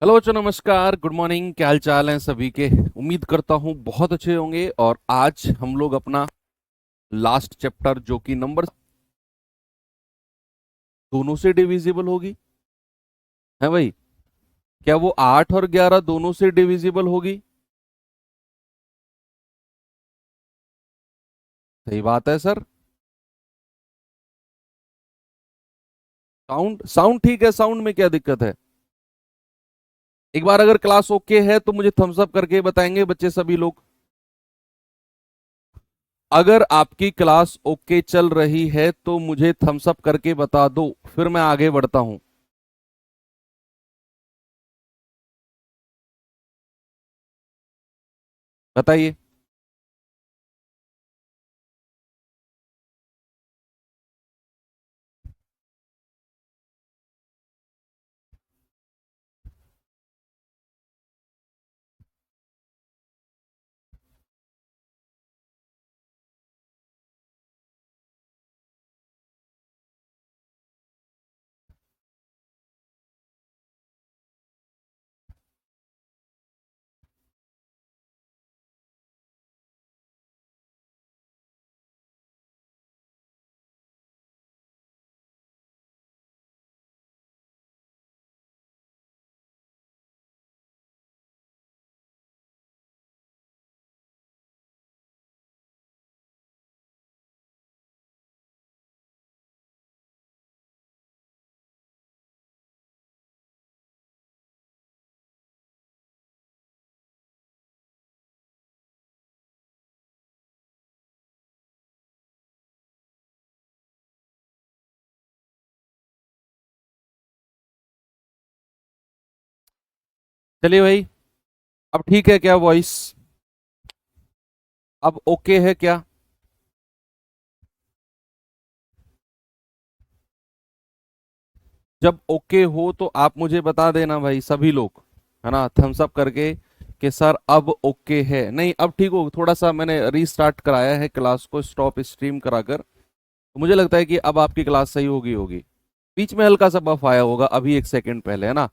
Hello बच्चों, नमस्कार, good morning. क्या हाल चाल है सभी के? उम्मीद करता हूँ बहुत अच्छे होंगे। और आज हम लोग अपना लास्ट चैप्टर जो कि नंबर दोनों से डिविजिबल होगी, है भाई? क्या वो 8 और 11 दोनों से डिविजिबल होगी? सही बात है सर। साउंड साउंड ठीक है। साउंड में क्या दिक्कत है? एक बार अगर क्लास ओके है तो मुझे थम्स अप करके बताएंगे बच्चे सभी लोग। अगर आपकी क्लास ओके चल रही है तो मुझे थम्स अप करके बता दो, फिर मैं आगे बढ़ता हूं। बताइए। चलिए भाई, अब ठीक है क्या वॉइस? अब ओके है क्या? जब ओके हो तो आप मुझे बता देना भाई, सभी लोग, है ना, थम्स अप करके कि सर अब ओके है। नहीं, अब ठीक हो। थोड़ा सा मैंने रीस्टार्ट कराया है क्लास को, स्टॉप स्ट्रीम कराकर, तो मुझे लगता है कि अब आपकी क्लास सही होगी। बीच में हल्का सा बफ आया होगा अभी 1 सेकंड पहले, है ना।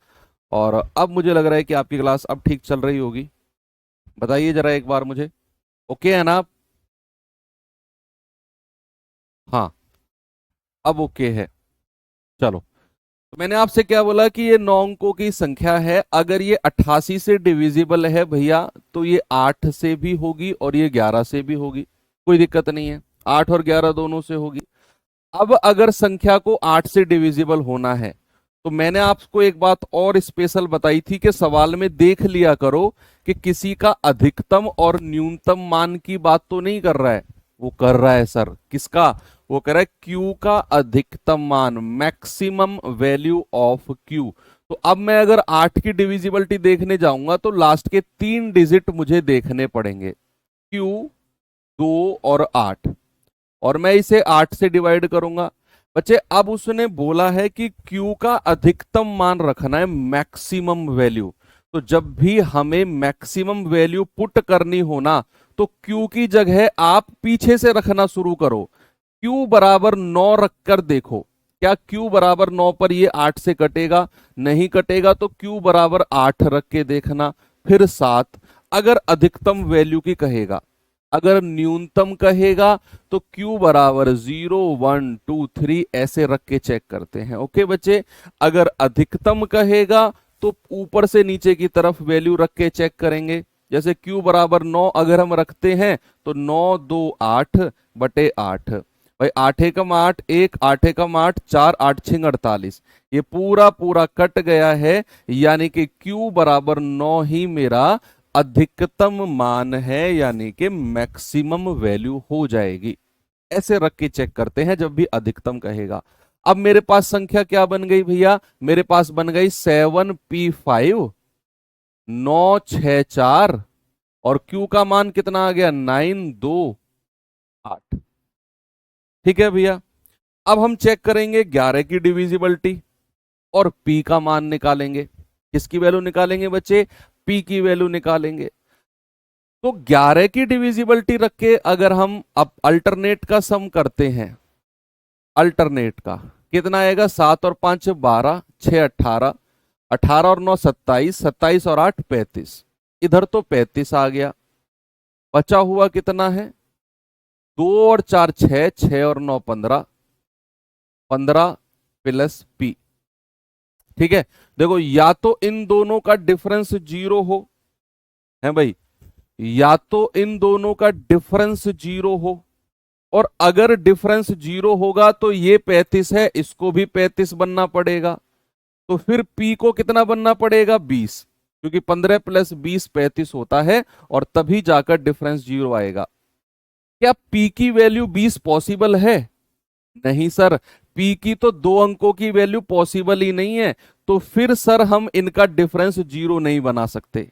और अब मुझे लग रहा है कि आपकी क्लास अब ठीक चल रही होगी। बताइए जरा एक बार मुझे, ओके है ना आप? हाँ, अब ओके है। चलो, तो मैंने आपसे क्या बोला कि ये 9 अंकों की संख्या है। अगर ये 88 से डिविजिबल है भैया, तो ये 8 से भी होगी और ये 11 से भी होगी। कोई दिक्कत नहीं है, 8 और 11 दोनों से होगी। अब अगर संख्या को 8 से डिविजिबल होना है, तो मैंने आपको एक बात और स्पेशल बताई थी कि सवाल में देख लिया करो कि किसी का अधिकतम और न्यूनतम मान की बात तो नहीं कर रहा है। वो कर रहा है सर, किसका? वो कह रहा है क्यू का अधिकतम मान, मैक्सिमम वैल्यू ऑफ क्यू। तो अब मैं अगर 8 की डिविजिबिलिटी देखने जाऊंगा तो लास्ट के 3 डिजिट मुझे देखने पड़ेंगे, क्यू, 2 और 8। और मैं इसे 8 से डिवाइड करूंगा। बच्चे, अब उसने बोला है कि Q का अधिकतम मान रखना है, मैक्सिमम वैल्यू। तो जब भी हमें मैक्सिमम वैल्यू पुट करनी हो ना, तो Q की जगह आप पीछे से रखना शुरू करो। Q बराबर 9 रखकर देखो, क्या Q बराबर 9 पर ये 8 से कटेगा? नहीं कटेगा। तो Q बराबर 8 रख के देखना, फिर 7। अगर अधिकतम वैल्यू की कहेगा, अगर न्यूनतम कहेगा, तो Q बराबर 0 1 2 3 ऐसे रख के चेक करते हैं। ओके बच्चे, अगर अधिकतम कहेगा तो ऊपर से नीचे की तरफ वैल्यू रख के चेक करेंगे। जैसे Q बराबर 9 अगर हम रखते हैं तो 9 2 8 बटे 8। भाई 8 एकम 8, 1 8 एकम 8, 4 8 6 48, ये पूरा पूरा कट गया है। यानी कि Q बराबर 9 ही मेरा अधिकतम मान है, यानी कि मैक्सिमम वैल्यू हो जाएगी। ऐसे रख के चेक करते हैं जब भी अधिकतम कहेगा। अब मेरे पास संख्या क्या बन गई भैया? मेरे पास बन गई 7p5, 9 6 4, और Q का मान कितना आ गया? 9 2 8। ठीक है भैया। अब हम चेक करेंगे 11 की डिविजिबिलिटी और P का मान निकालेंगे। किसकी वैल्यू निकालेंगे बच्चे? P की वैल्यू निकालेंगे। तो 11 की डिविजिबिलिटी रख के अगर हम अब अल्टरनेट का सम करते हैं, अल्टरनेट का कितना आएगा? 7 और 5 12, 6 18, 18 और 9 27, 27 और 8 35, इधर तो 35 आ गया। बचा हुआ कितना है? 2 और 4 6, 6 और 9 15, 15 प्लस पी। ठीक है, देखो या तो इन दोनों का डिफरेंस 0 हो, है भाई, या तो इन दोनों का डिफरेंस 0 हो, और अगर डिफरेंस 0 होगा तो ये 35 है, इसको भी 35 बनना पड़ेगा। तो फिर P को कितना बनना पड़ेगा? 20, क्योंकि 15 प्लस 20 35 होता है, और तभी जाकर डिफरेंस 0 आएगा। क्या P की वैल्यू 20 पॉसिबल है? नहीं सर, P की तो 2 अंकों की वैल्यू पॉसिबल ही नहीं है। तो फिर सर हम इनका डिफरेंस 0 नहीं बना सकते,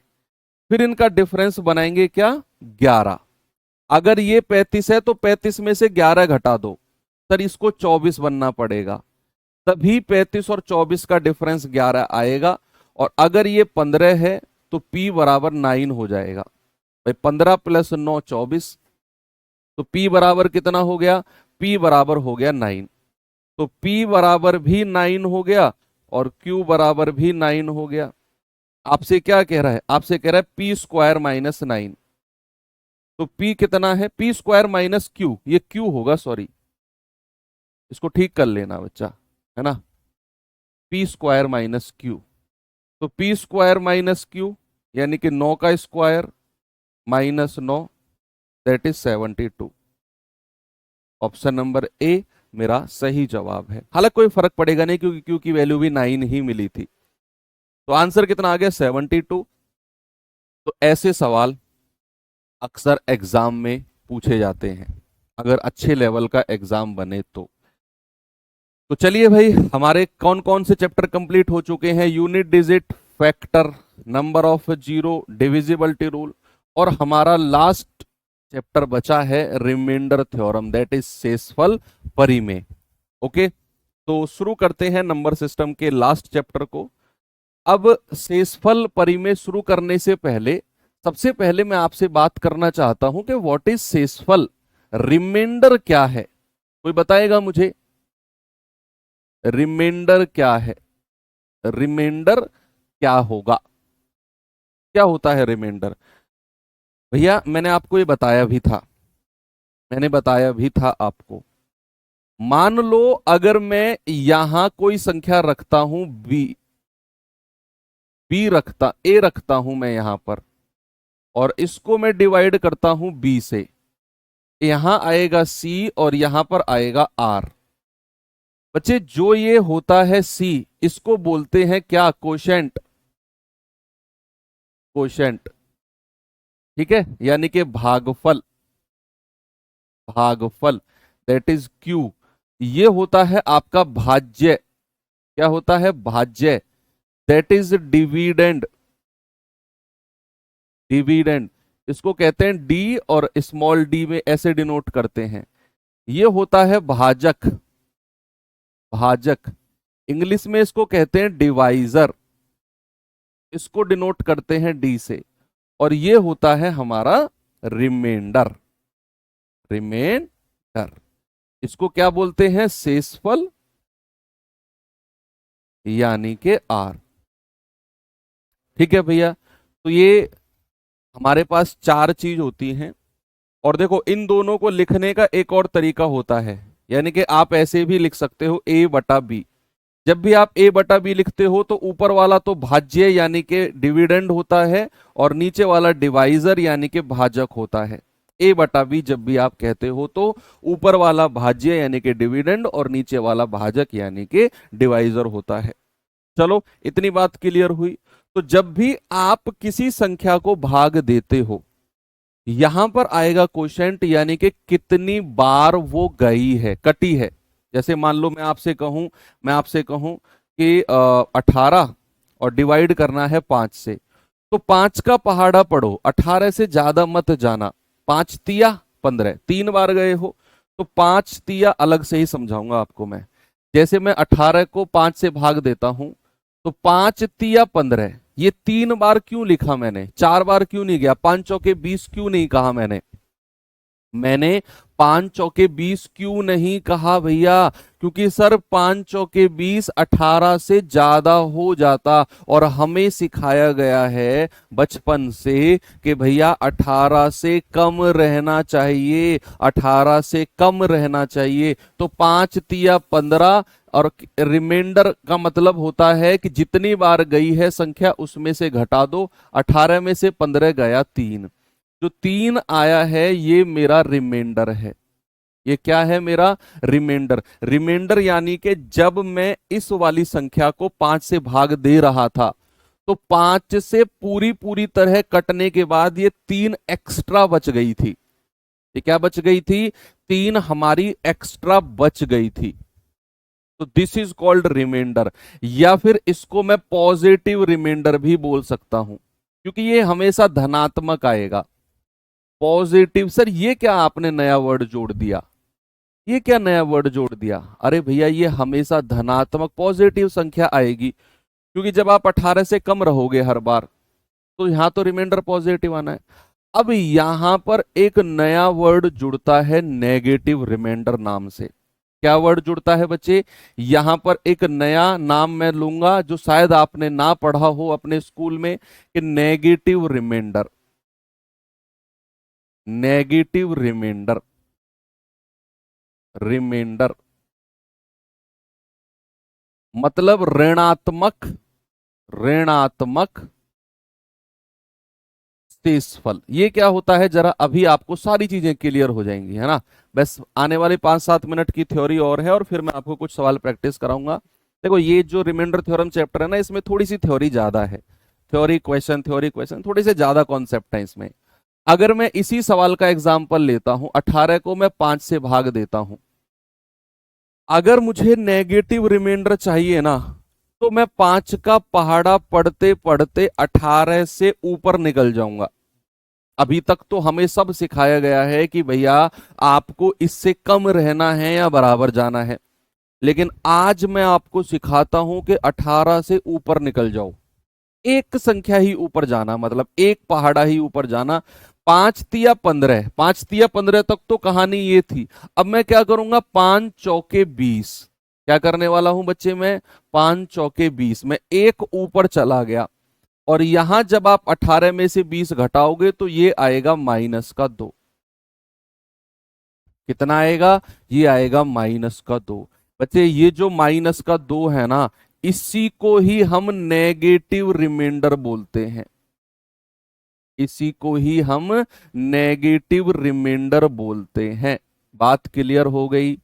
फिर इनका डिफरेंस बनाएंगे क्या? 11। अगर ये 35 है तो 35 में से 11 घटा दो, सर इसको 24 बनना पड़ेगा, तभी 35 और 24 का डिफरेंस 11 आएगा। और अगर ये 15 है तो P बराबर 9 हो जाएगा। भाई 15 प्लस 9 24, तो P बराबर कितना हो गया? P बराबर हो गया 9। तो P बराबर भी 9 हो गया और Q बराबर भी 9 हो गया। आपसे क्या कह रहा है? आपसे कह रहा है P स्क्वायर माइनस 9। तो P कितना है? P स्क्वायर माइनस Q, ये Q होगा, सॉरी, इसको ठीक कर लेना बच्चा, है ना। P स्क्वायर माइनस Q, तो P स्क्वायर माइनस Q यानी कि 9 का square minus 9, that is 72। Option number A मेरा सही जवाब है। हालांकि कोई फर्क पड़ेगा नहीं, क्योंकि Q की वैल्यू भी 9 ही मिली थी। तो आंसर कितना आ गया? 72। तो ऐसे सवाल अक्सर एग्जाम में पूछे जाते हैं, अगर अच्छे लेवल का एग्जाम बने तो चलिए भाई, हमारे कौन कौन से चैप्टर कंप्लीट हो चुके हैं? Unit digit, factor, number of zero, divisibility rule, और हमारा लास्ट चैप्टर बचा है रिमाइंडर थ्योरम, दैट इज शेषफल परिमेय। ओके, तो शुरू करते हैं नंबर सिस्टम के लास्ट चैप्टर को। अब शेषफल परिमेय शुरू करने से पहले सबसे पहले मैं आपसे बात करना चाहता हूं कि व्हाट इज शेषफल, रिमाइंडर क्या है? कोई बताएगा मुझे रिमाइंडर क्या है? रिमाइंडर क्या होगा? क्या होता है रिमाइंडर? भैया मैंने आपको ये बताया भी था, मैंने बताया भी था आपको। मान लो अगर मैं यहां कोई संख्या रखता हूं ए रखता हूं मैं यहां पर, और इसको मैं डिवाइड करता हूं बी से, यहां आएगा सी और यहां पर आएगा आर। बच्चे जो ये होता है सी, इसको बोलते हैं क्या? कोशेंट। कोशेंट, ठीक है, यानी कि भागफल। भागफल, दैट इज क्यू। ये होता है आपका भाज्य। क्या होता है? भाज्य, दैट इज डिविडेंड। डिविडेंड, इसको कहते हैं डी, और स्मॉल डी में ऐसे डिनोट करते हैं। ये होता है भाजक। भाजक, इंग्लिश में इसको कहते हैं डिवाइजर, इसको डिनोट करते हैं डी से। और ये होता है हमारा रिमाइंडर। रिमाइंडर, इसको क्या बोलते हैं? शेषफल, यानी कि आर। ठीक है भैया, तो ये हमारे पास चार चीज होती हैं। और देखो इन दोनों को लिखने का एक और तरीका होता है, यानी कि आप ऐसे भी लिख सकते हो ए बटा बी। जब भी आप ए बटा बी लिखते हो तो ऊपर वाला तो भाज्य यानी कि डिविडेंड होता है, और नीचे वाला डिवाइजर यानी कि भाजक होता है। ए बटा बी जब भी आप कहते हो तो ऊपर वाला भाज्य यानी कि डिविडेंड और नीचे वाला भाजक यानी कि डिवाइजर होता है। चलो इतनी बात क्लियर हुई। तो जब भी आप किसी संख्या को भाग देते हो, यहां पर आएगा कोशेंट, यानी कि कितनी बार वो गई है, कटी है। जैसे मान लो मैं आपसे कहूं कि 18 और डिवाइड करना है 5 से, तो 5 का पहाड़ा पढ़ो, 18 से ज्यादा मत जाना। 5 तिया 15, 3 बार गए हो, तो 5 तिया अलग से ही समझाऊंगा आपको मैं। जैसे मैं 18 को 5 से भाग देता हूं, तो 5 तिया 15, ये 3 बार क्यों लिखा मैंने? 4 बार क्यों नहीं गया? 5 चौके 20 क्यों नहीं कहा मैंने? मैंने 5 चौके 20 क्यों नहीं कहा भैया? क्योंकि सर 5 चौके 20 18 से ज्यादा हो जाता, और हमें सिखाया गया है बचपन से कि भैया 18 से कम रहना चाहिए, 18 से कम रहना चाहिए। तो 5 तिया 15, और रिमाइंडर का मतलब होता है कि जितनी बार गई है संख्या उसमें से घटा दो। 18 में से 15 गया 3, जो 3 आया है ये मेरा रिमाइंडर है। ये क्या है? मेरा रिमाइंडर। रिमाइंडर यानी कि जब मैं इस वाली संख्या को 5 से भाग दे रहा था तो 5 से पूरी पूरी तरह कटने के बाद ये 3 एक्स्ट्रा बच गई थी। ये क्या बच गई थी? 3 हमारी एक्स्ट्रा बच गई थी। तो दिस इज कॉल्ड रिमाइंडर, या फिर इसको मैं पॉजिटिव रिमाइंडर भी बोल सकता हूं, क्योंकि ये हमेशा धनात्मक आएगा। पॉजिटिव। सर ये क्या आपने नया वर्ड जोड़ दिया? ये क्या नया वर्ड जोड़ दिया? अरे भैया ये हमेशा धनात्मक पॉजिटिव संख्या आएगी, क्योंकि जब आप 18 से कम रहोगे हर बार तो यहां तो रिमाइंडर पॉजिटिव आना है। अब यहां पर एक नया वर्ड जुड़ता है नेगेटिव रिमाइंडर नाम से। क्या वर्ड जुड़ता है बच्चे? यहां पर एक नया नाम मैं लूंगा जो शायद आपने ना पढ़ा हो अपने स्कूल में, कि negative reminder. Negative reminder. Reminder मतलब ऋणात्मक, ऋणात्मक शेषफल। ये क्या होता है जरा अभी आपको सारी चीजें क्लियर हो जाएंगी, है ना। बस आने वाले 5-7 मिनट की थ्योरी और है, और फिर मैं आपको कुछ सवाल प्रैक्टिस कराऊंगा। देखो ये जो रिमाइंडर थ्योरम चैप्टर है ना, इसमें थोड़ी सी थ्योरी ज्यादा है। थ्योरी क्वेश्चन थोड़े से ज्यादा कॉन्सेप्ट है इसमें। अगर मैं इसी सवाल का एग्जाम्पल लेता हूं, 18 को मैं 5 से भाग देता हूं। अगर मुझे नेगेटिव रिमाइंडर चाहिए ना, तो मैं 5 का पहाड़ा पढ़ते पढ़ते 18 से ऊपर निकल जाऊंगा। अभी तक तो हमें सब सिखाया गया है कि भैया आपको इससे कम रहना है या बराबर जाना है, लेकिन आज मैं आपको सिखाता हूं कि 18 से ऊपर निकल जाओ। एक संख्या ही ऊपर जाना, मतलब एक पहाड़ा ही ऊपर जाना। 5 तिया 15, 5 तिया 15 तक तो कहानी ये थी। अब मैं क्या करूंगा? 5 चौके 20। क्या करने वाला हूं बच्चे? मैं 5 चौके 20 में एक ऊपर चला गया, और यहां जब आप 18 में से 20 घटाओगे तो ये आएगा -2। कितना आएगा? ये आएगा -2। बच्चे ये जो -2 है ना, इसी को ही हम नेगेटिव रिमाइंडर बोलते हैं। इसी को ही हम नेगेटिव रिमाइंडर बोलते हैं। बात क्लियर हो गई?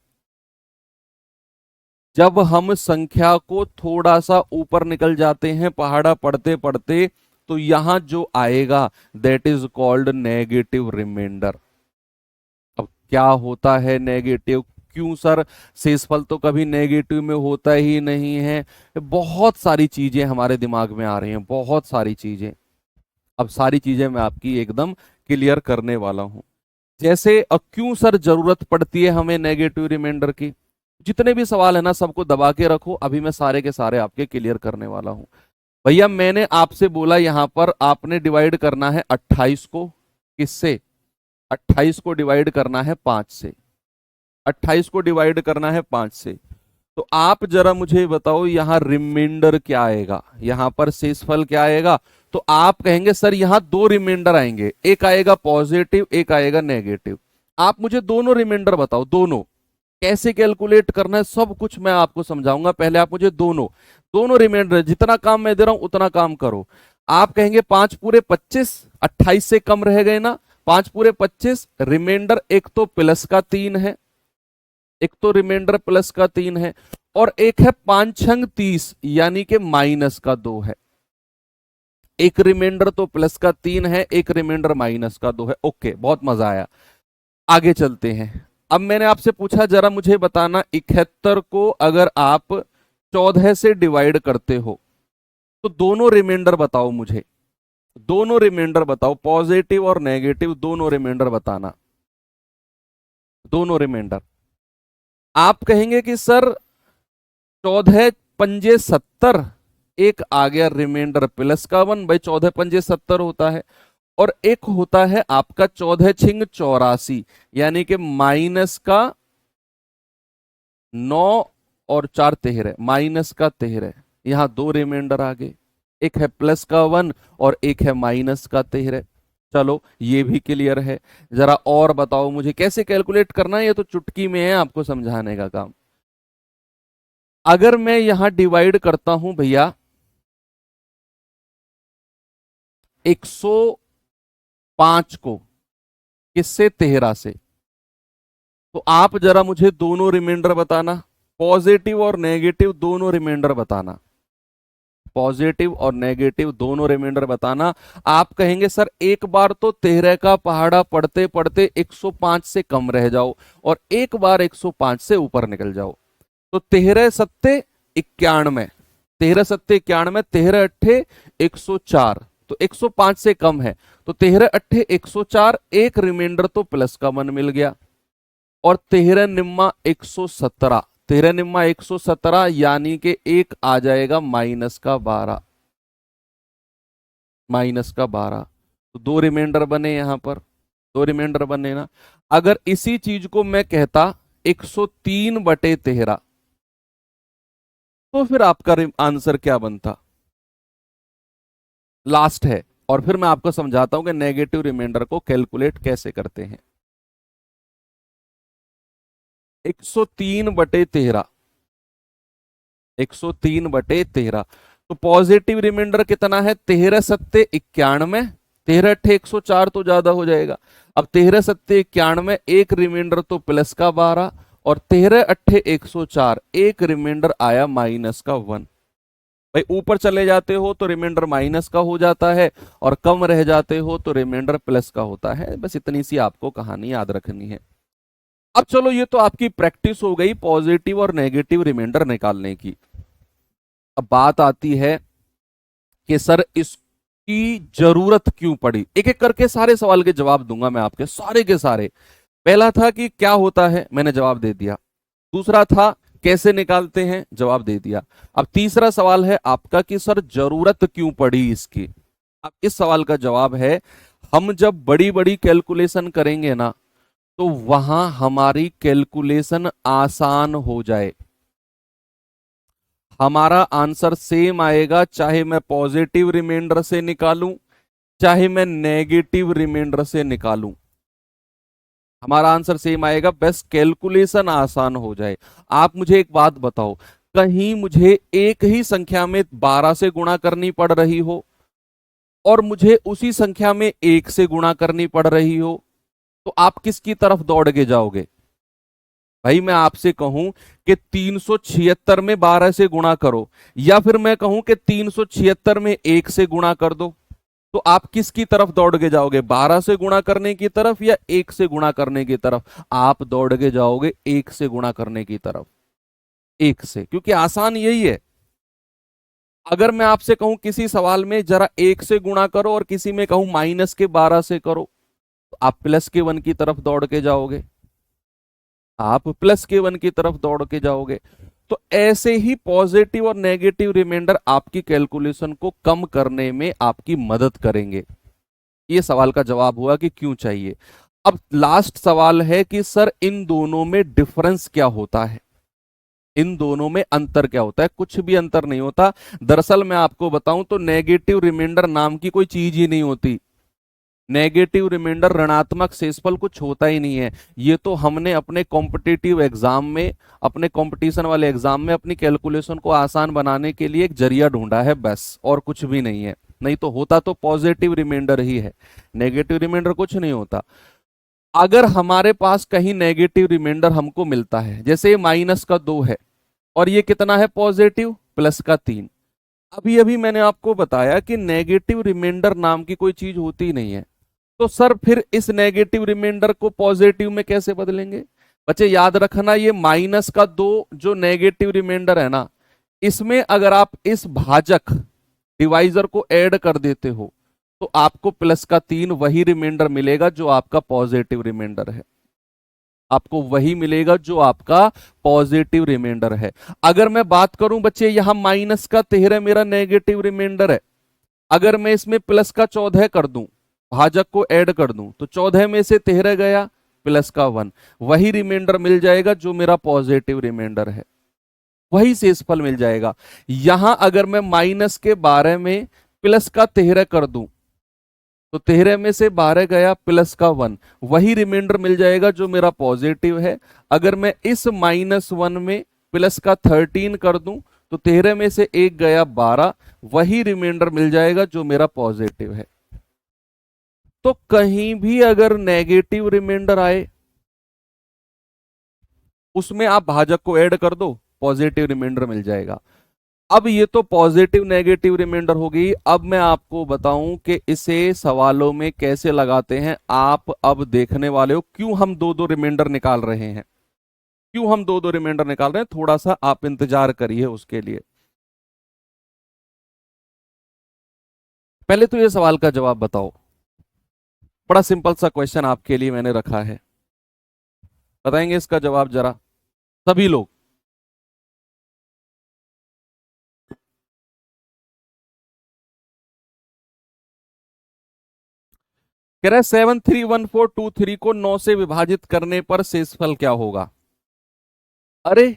जब हम संख्या को थोड़ा सा ऊपर निकल जाते हैं पहाड़ा पढ़ते पढ़ते, तो यहां जो आएगा that is called negative reminder. अब क्या होता है नेगेटिव? क्यों सर शेषफल तो कभी नेगेटिव में होता ही नहीं है? बहुत सारी चीजें हमारे दिमाग में आ रही हैं, बहुत सारी चीजें। अब सारी चीजें मैं आपकी एकदम क्लियर करने वाला हूं। जैसे क्यों सर जरूरत पड़ती है हमें नेगेटिव रिमाइंडर की? जितने भी सवाल है ना सबको दबा के रखो, अभी मैं सारे के सारे आपके क्लियर करने वाला हूं। भैया मैंने आपसे बोला यहां पर आपने डिवाइड करना है 28 को। किससे? 28 को डिवाइड करना है 5 से। 28 को डिवाइड करना है 5 से। तो आप जरा मुझे बताओ यहां रिमाइंडर क्या आएगा? यहां पर शेषफल क्या आएगा? तो आप कहेंगे सर यहां दो रिमाइंडर आएंगे, एक आएगा पॉजिटिव, एक आएगा नेगेटिव। आप मुझे दोनों रिमाइंडर बताओ, दोनों कैसे कैलकुलेट करना है सब कुछ मैं आपको समझाऊंगा। पहले आप मुझे दोनों दोनों रिमाइंडर, जितना काम मैं दे रहा हूं उतना काम करो। आप कहेंगे 5 पूरे 25, 28 से कम रह गए ना, 5 पूरे 25। रिमाइंडर एक तो प्लस का 3 है, एक तो रिमाइंडर प्लस का 3 है, और एक है 5 छंग 30 यानी कि -2 है। एक रिमाइंडर तो प्लस का 3 है, एक रिमाइंडर -2 है। ओके, बहुत मजा आया। आगे चलते हैं। अब मैंने आपसे पूछा जरा मुझे बताना 71 को अगर आप 14 से डिवाइड करते हो तो दोनों रिमाइंडर बताओ मुझे। दोनों रिमाइंडर बताओ, पॉजिटिव और नेगेटिव दोनों रिमाइंडर बताना। दोनों रिमाइंडर। आप कहेंगे कि सर 14 पंजे 70, एक आ गया रिमाइंडर प्लस का 1, भाई 14 पंजे 70 होता है। और एक होता है आपका 14×84, यानी कि -9 और 4 13, -13। यहां दो रिमाइंडर आ गए, एक है +1 और एक है -13। चलो ये भी क्लियर है। जरा और बताओ मुझे कैसे कैलकुलेट करना है, ये तो चुटकी में है आपको समझाने का काम। अगर मैं यहां डिवाइड करता हूं भैया 105 को, किससे? 13 से। तो आप जरा मुझे दोनों रिमाइंडर बताना, पॉजिटिव और नेगेटिव दोनों रिमाइंडर बताना, पॉजिटिव और नेगेटिव दोनों रिमाइंडर बताना। आप कहेंगे सर एक बार तो 13 का पहाड़ा पढ़ते पढ़ते 105 से कम रह जाओ और एक बार 105 से ऊपर निकल जाओ। तो 13 सत्ते 91, 13 सत्ते 91, 13 अट्ठे 104, तो 105 से कम है, तो 13 अट्ठे 104, एक रिमाइंडर तो प्लस का 1 मिल गया। और 13 निम्मा 117, 13 निम्मा 117, यानी कि एक आ जाएगा -12, -12। तो दो रिमाइंडर बने यहां पर, दो रिमाइंडर बने ना। अगर इसी चीज को मैं कहता 103/13, तो फिर आपका आंसर क्या बनता? लास्ट है, और फिर मैं आपको समझाता हूं कि नेगेटिव रिमाइंडर को कैलकुलेट कैसे करते हैं। 103/13, 103/13। तो पॉजिटिव रिमाइंडर कितना है? 13 सत्ते 91, 13 अट्ठे 104 तो ज्यादा हो जाएगा। अब 13 सत्ते 91, एक रिमाइंडर तो प्लस का 12, और 13 अट्ठे 104, एक रिमाइंडर आया -1। भाई ऊपर चले जाते हो तो रिमाइंडर माइनस का हो जाता है, और कम रह जाते हो तो रिमाइंडर प्लस का होता है। बस इतनी सी आपको कहानी याद रखनी है। अब चलो, ये तो आपकी प्रैक्टिस हो गई पॉजिटिव और नेगेटिव रिमाइंडर निकालने की। अब बात आती है कि सर इसकी जरूरत क्यों पड़ी। एक एक करके सारे सवाल के जवाब दूंगा मैं आपके, सारे के सारे। पहला था कि क्या होता है, मैंने जवाब दे दिया। दूसरा था कैसे निकालते हैं, जवाब दे दिया। अब तीसरा सवाल है आपका कि सर जरूरत क्यों पड़ी इसकी। अब इस सवाल का जवाब है, हम जब बड़ी बड़ी कैलकुलेशन करेंगे ना, तो वहां हमारी कैलकुलेशन आसान हो जाए। हमारा आंसर सेम आएगा, चाहे मैं पॉजिटिव रिमाइंडर से निकालूं, चाहे मैं नेगेटिव रिमाइंडर से निकालूं, हमारा आंसर सेम आएगा, बस कैलकुलेशन आसान हो जाए। आप मुझे एक बात बताओ, कहीं मुझे एक ही संख्या में 12 से गुणा करनी पड़ रही हो और मुझे उसी संख्या में 1 से गुणा करनी पड़ रही हो, तो आप किसकी तरफ दौड़ के जाओगे? भाई मैं आपसे कहूं कि 376 में 12 से गुणा करो, या फिर मैं कहूं कि 376 में 1 से गुणा कर दो, तो आप किसकी तरफ दौड़ के जाओगे? 12 से गुणा करने की तरफ या 1 से गुणा करने की तरफ? आप दौड़ के जाओगे 1 से गुणा करने की तरफ, 1 से, क्योंकि आसान यही है। अगर मैं आपसे कहूं किसी सवाल में जरा 1 से गुणा करो और किसी में कहूं -12 से करो, तो आप +1 की तरफ दौड़ के जाओगे, आप +1 की तरफ दौड़ के जाओगे। तो ऐसे ही पॉजिटिव और नेगेटिव रिमाइंडर आपकी कैलकुलेशन को कम करने में आपकी मदद करेंगे। ये सवाल का जवाब हुआ कि क्यों चाहिए। अब लास्ट सवाल है कि सर इन दोनों में डिफरेंस क्या होता है, इन दोनों में अंतर क्या होता है? कुछ भी अंतर नहीं होता। दरअसल मैं आपको बताऊं तो नेगेटिव रिमाइंडर नाम की कोई चीज ही नहीं होती। नेगेटिव रिमाइंडर, ऋणात्मक शेषफल कुछ होता ही नहीं है। ये तो हमने अपने कॉम्पिटिटिव एग्जाम में, अपने कंपटीशन वाले एग्जाम में अपनी कैलकुलेशन को आसान बनाने के लिए एक जरिया ढूंढा है, बस, और कुछ भी नहीं है। नहीं तो होता तो पॉजिटिव रिमाइंडर ही है, नेगेटिव रिमाइंडर कुछ नहीं होता। अगर हमारे पास कहीं नेगेटिव रिमाइंडर हमको मिलता है, जैसे -2 है और ये कितना है? पॉजिटिव, +3। अभी अभी मैंने आपको बताया कि नेगेटिव रिमाइंडर नाम की कोई चीज होती नहीं है। तो सर फिर इस नेगेटिव रिमाइंडर को पॉजिटिव में कैसे बदलेंगे? बच्चे याद रखना, ये -2 जो नेगेटिव रिमाइंडर है ना, इसमें अगर आप इस भाजक डिवाइजर को ऐड कर देते हो, तो आपको +3 वही रिमाइंडर मिलेगा जो आपका पॉजिटिव रिमाइंडर है, आपको वही मिलेगा जो आपका पॉजिटिव रिमाइंडर है। अगर मैं बात करूं बच्चे, यहां -13 मेरा नेगेटिव रिमाइंडर है, अगर मैं इसमें +14 कर दूं, भाजक को ऐड कर दूं तो 14 में से 13 गया, प्लस का 1, वही रिमाइंडर मिल जाएगा जो मेरा पॉजिटिव रिमाइंडर है, वही शेषफल मिल जाएगा। यहां अगर मैं माइनस के 12 में प्लस का 13 कर दूं तो 13 में से 12 गया, प्लस का 1, वही रिमाइंडर मिल जाएगा जो मेरा पॉजिटिव है। अगर मैं इस -1 में प्लस का 13 कर दूं तो 13 में से 1 गया, 12, वही रिमाइंडर मिल जाएगा जो मेरा पॉजिटिव है। तो कहीं भी अगर नेगेटिव रिमाइंडर आए उसमें आप भाजक को ऐड कर दो, पॉजिटिव रिमाइंडर मिल जाएगा। अब ये तो पॉजिटिव नेगेटिव रिमाइंडर हो गई। अब मैं आपको बताऊं कि इसे सवालों में कैसे लगाते हैं। आप अब देखने वाले हो क्यों हम दो दो रिमाइंडर निकाल रहे हैं, क्यों हम दो दो रिमाइंडर निकाल रहे हैं, थोड़ा सा आप इंतजार करिए उसके लिए। पहले तो ये सवाल का जवाब बताओ। बड़ा सिंपल सा क्वेश्चन आपके लिए मैंने रखा है, बताएंगे इसका जवाब जरा सभी लोग। कह रहा है 731423 को 9 से विभाजित करने पर शेषफल क्या होगा। अरे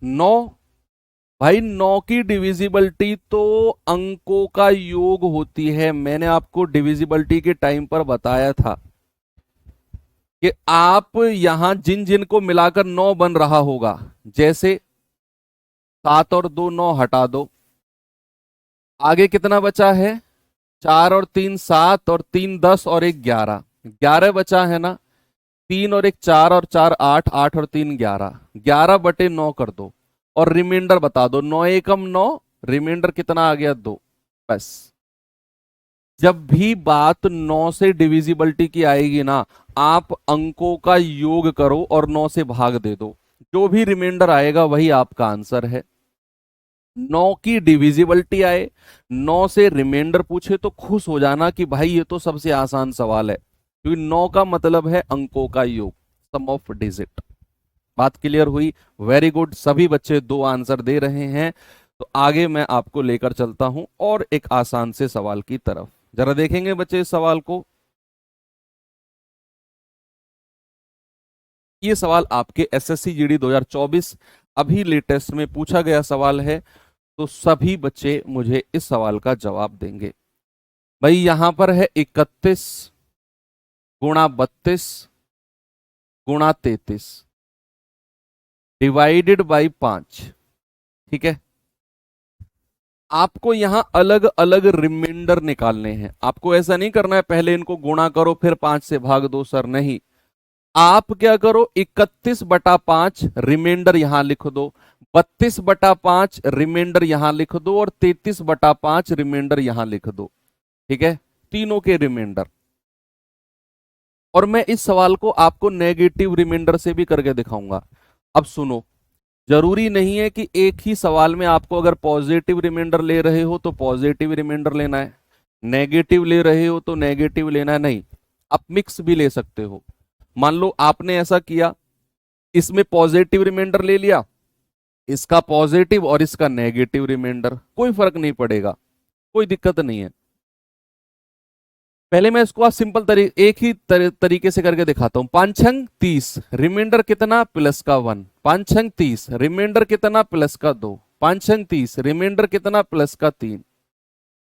9, भाई 9 की डिविजिबिलिटी तो अंकों का योग होती है। मैंने आपको डिविजिबिलिटी के टाइम पर बताया था कि आप यहां जिन जिन को मिलाकर 9 बन रहा होगा, जैसे 7 और 2 9 हटा दो, आगे कितना बचा है, 4 और 3 7 और 3 10 और 1 11, 11 बचा है ना, 3 और 1 4 और 4 8, 8 और 3 11, 11/9 कर दो और रिमाइंडर बता दो, 9 एकम 9, रिमाइंडर कितना आ गया, 2। बस जब भी बात 9 से डिविजिबिलिटी की आएगी ना, आप अंकों का योग करो और 9 से भाग दे दो, जो भी रिमाइंडर आएगा वही आपका आंसर है। 9 की डिविजिबिलिटी आए, 9 से रिमाइंडर पूछे तो खुश हो जाना कि भाई ये तो सबसे आसान सवाल है, क्योंकि 9 का मतलब है अंकों का योग, सम ऑफ डिजिट। बात क्लियर हुई? वेरी गुड, सभी बच्चे 2 आंसर दे रहे हैं। तो आगे मैं आपको लेकर चलता हूं और एक आसान से सवाल की तरफ, जरा देखेंगे बच्चे इस सवाल को। ये सवाल आपके एसएससी जीडी 2024 अभी लेटेस्ट में पूछा गया सवाल है, तो सभी बच्चे मुझे इस सवाल का जवाब देंगे। भाई यहां पर है 31 गुणा 32 गुणा 33 डिवाइडेड बाई 5, ठीक है। आपको यहां अलग अलग रिमाइंडर निकालने हैं, आपको ऐसा नहीं करना है पहले इनको गुणा करो फिर 5 से भाग दो, सर नहीं। आप क्या करो, 31/5 रिमाइंडर यहां लिख दो, 32/5 रिमाइंडर यहां लिख दो और 33/5 रिमाइंडर यहां लिख दो, ठीक है, तीनों के रिमाइंडर। और मैं इस सवाल को आपको नेगेटिव रिमाइंडर से भी करके दिखाऊंगा। अब सुनो, जरूरी नहीं है कि एक ही सवाल में आपको अगर पॉजिटिव रिमाइंडर ले रहे हो तो पॉजिटिव रिमाइंडर लेना है, नेगेटिव ले रहे हो तो नेगेटिव लेना है, नहीं, आप मिक्स भी ले सकते हो। मान लो आपने ऐसा किया, इसमें पॉजिटिव रिमाइंडर ले लिया, इसका पॉजिटिव और इसका नेगेटिव रिमाइंडर, कोई फर्क नहीं पड़ेगा, कोई दिक्कत नहीं है। पहले मैं इसको आप सिंपल एक ही तरीके से करके दिखाता हूं। 5 छंग 30, रिमाइंडर कितना, प्लस का 1, 5 छंग 30, रिमाइंडर कितना, प्लस का 2, 5 छंग 30, रिमाइंडर कितना, प्लस का 3।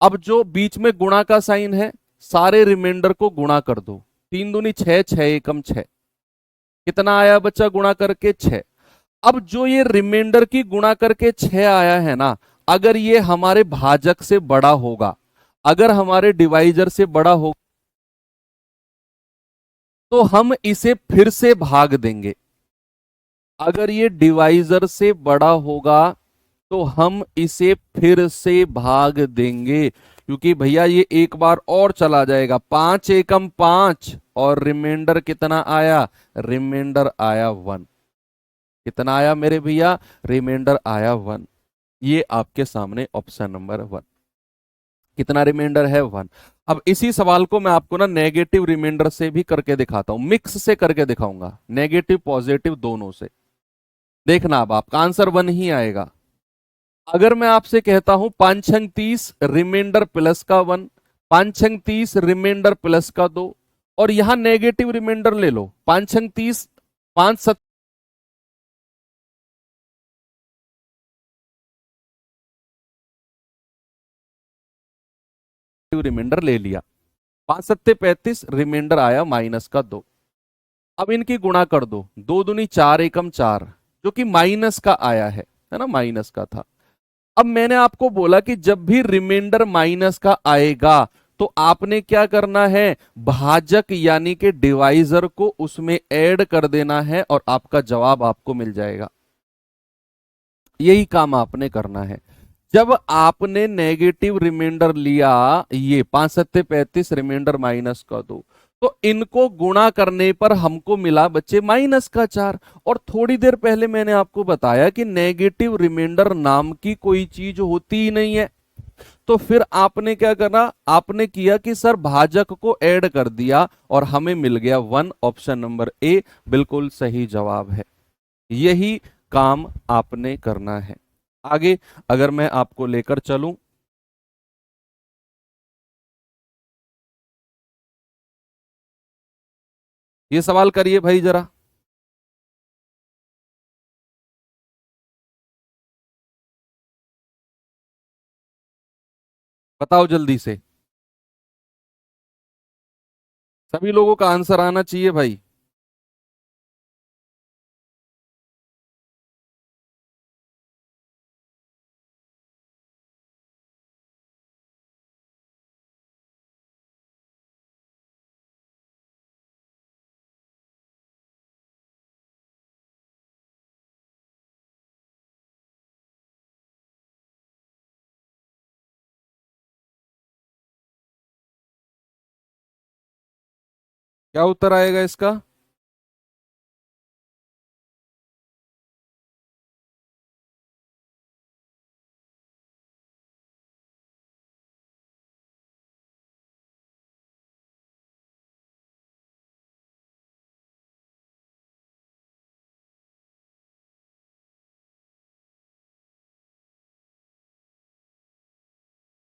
अब जो बीच में गुणा का साइन है, सारे रिमाइंडर को गुणा कर दो, 3 दूनी 6, 6 एकम 6, कितना आया बच्चा गुणा करके, 6। अब जो ये रिमाइंडर की गुणा करके 6 आया है ना, अगर ये हमारे भाजक से बड़ा होगा, अगर हमारे डिवाइजर से बड़ा हो तो हम इसे फिर से भाग देंगे। अगर ये डिवाइजर से बड़ा होगा तो हम इसे फिर से भाग देंगे, क्योंकि भैया ये एक बार और चला जाएगा, 5 एकम 5 और रिमाइंडर कितना आया, रिमाइंडर आया 1। कितना आया मेरे भैया, रिमाइंडर आया 1। ये आपके सामने ऑप्शन नंबर 1, कितना रिमाइंडर है, 1। अब इसी सवाल को मैं आपको ना नेगेटिव रिमाइंडर से भी करके दिखाता हूं, मिक्स से करके दिखाऊंगा, नेगेटिव पॉजिटिव दोनों से। देखना अब आपका आंसर 1 ही आएगा। अगर मैं आपसे कहता हूं 5 छंग 30, रिमाइंडर प्लस का 1, 5 छंग 30, रिमाइंडर प्लस का 2, और यहां नेगेटिव रिमाइंडर ले लो, 5 छंग 30, 5 7 रिमाइंडर ले लिया, 5 सत्ते 35, रिमाइंडर आया माइनस का 2। अब इनकी गुणा कर दो, 2 दूनी 4 एकम 4, जो कि माइनस का आया है ना, माइनस का था। अब मैंने आपको बोला कि जब भी रिमाइंडर माइनस का आएगा तो आपने क्या करना है, भाजक यानी कि डिवाइजर को उसमें ऐड कर देना है और आपका जवाब आपको मिल जाएगा। यही काम आपने करना है। जब आपने नेगेटिव रिमाइंडर लिया, ये 5 सत्ते 35, रिमाइंडर माइनस का 2, तो इनको गुणा करने पर हमको मिला बच्चे माइनस का 4। और थोड़ी देर पहले मैंने आपको बताया कि नेगेटिव रिमाइंडर नाम की कोई चीज होती ही नहीं है। तो फिर आपने क्या करना, आपने किया कि सर भाजक को ऐड कर दिया और हमें मिल गया 1। ऑप्शन नंबर ए बिल्कुल सही जवाब है। यही काम आपने करना है। आगे अगर मैं आपको लेकर चलूं, ये सवाल करिए भाई जरा। बताओ जल्दी से, सभी लोगों का आंसर आना चाहिए भाई। क्या उत्तर आएगा इसका?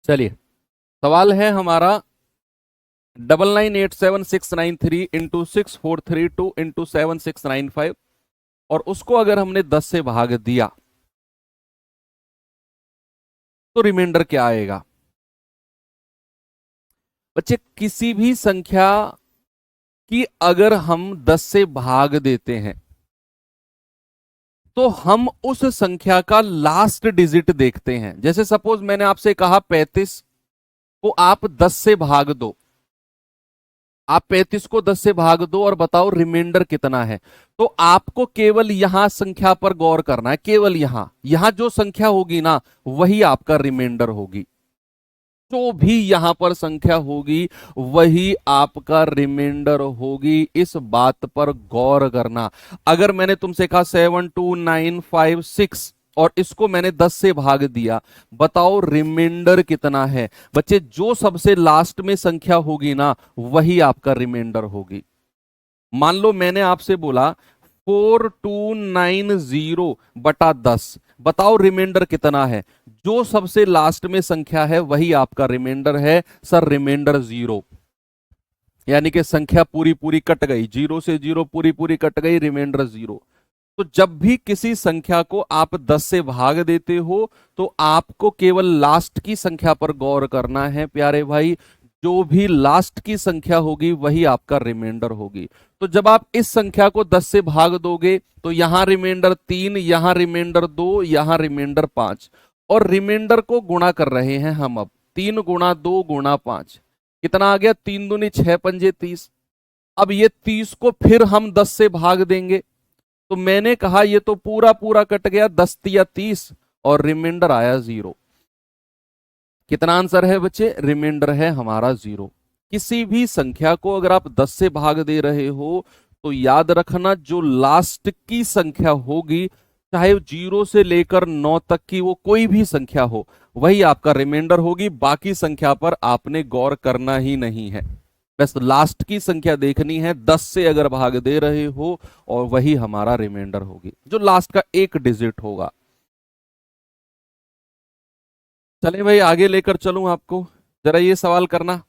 चलिए, सवाल है हमारा 998769 इंटू 6432 इंटू 7695, और उसको अगर हमने 10 से भाग दिया तो रिमाइंडर क्या आएगा? बच्चे किसी भी संख्या की अगर हम 10 से भाग देते हैं तो हम उस संख्या का लास्ट डिजिट देखते हैं। जैसे सपोज मैंने आपसे कहा 35 को आप 10 से भाग दो, आप 35 को 10 से भाग दो और बताओ रिमाइंडर कितना है। तो आपको केवल यहां संख्या पर गौर करना है, केवल यहां यहां जो संख्या होगी ना वही आपका रिमाइंडर होगी। जो भी यहां पर संख्या होगी वही आपका रिमाइंडर होगी, इस बात पर गौर करना। अगर मैंने तुमसे कहा 72956 और इसको मैंने 10 से भाग दिया, बताओ रिमाइंडर कितना है? बच्चे जो सबसे लास्ट में संख्या होगी ना वही आपका रिमाइंडर होगी। मान लो मैंने आपसे बोला 4290/10, बताओ रिमाइंडर कितना है? जो सबसे लास्ट में संख्या है वही आपका रिमाइंडर है। सर रिमाइंडर 0, यानी कि संख्या पूरी पूरी कट गई, 0 से 0 पूरी पूरी कट गई, रिमाइंडर 0। तो जब भी किसी संख्या को आप 10 से भाग देते हो तो आपको केवल लास्ट की संख्या पर गौर करना है प्यारे भाई। जो भी लास्ट की संख्या होगी वही आपका रिमाइंडर होगी। तो जब आप इस संख्या को 10 से भाग दोगे तो यहां रिमाइंडर 3, यहां रिमाइंडर 2, यहां रिमाइंडर 5, और रिमाइंडर को गुणा कर रहे हैं हम। अब 3 गुणा 2 गुणा 5 कितना आ गया? 3 दूनी 6 पंजे 30। अब ये 30 को फिर हम 10 से भाग देंगे तो मैंने कहा ये तो पूरा पूरा कट गया, 10 या 30, और रिमाइंडर आया 0। कितना आंसर है बच्चे? रिमाइंडर है हमारा 0। किसी भी संख्या को अगर आप 10 से भाग दे रहे हो तो याद रखना जो लास्ट की संख्या होगी, चाहे 0 से लेकर 9 तक की वो कोई भी संख्या हो, वही आपका रिमाइंडर होगी। बाकी संख्या पर आपने गौर करना ही नहीं है, बस लास्ट की संख्या देखनी है। 10 से अगर भाग दे रहे हो और वही हमारा रिमाइंडर होगी, जो लास्ट का एक डिजिट होगा। चले भाई आगे लेकर चलूं आपको, जरा ये सवाल करना।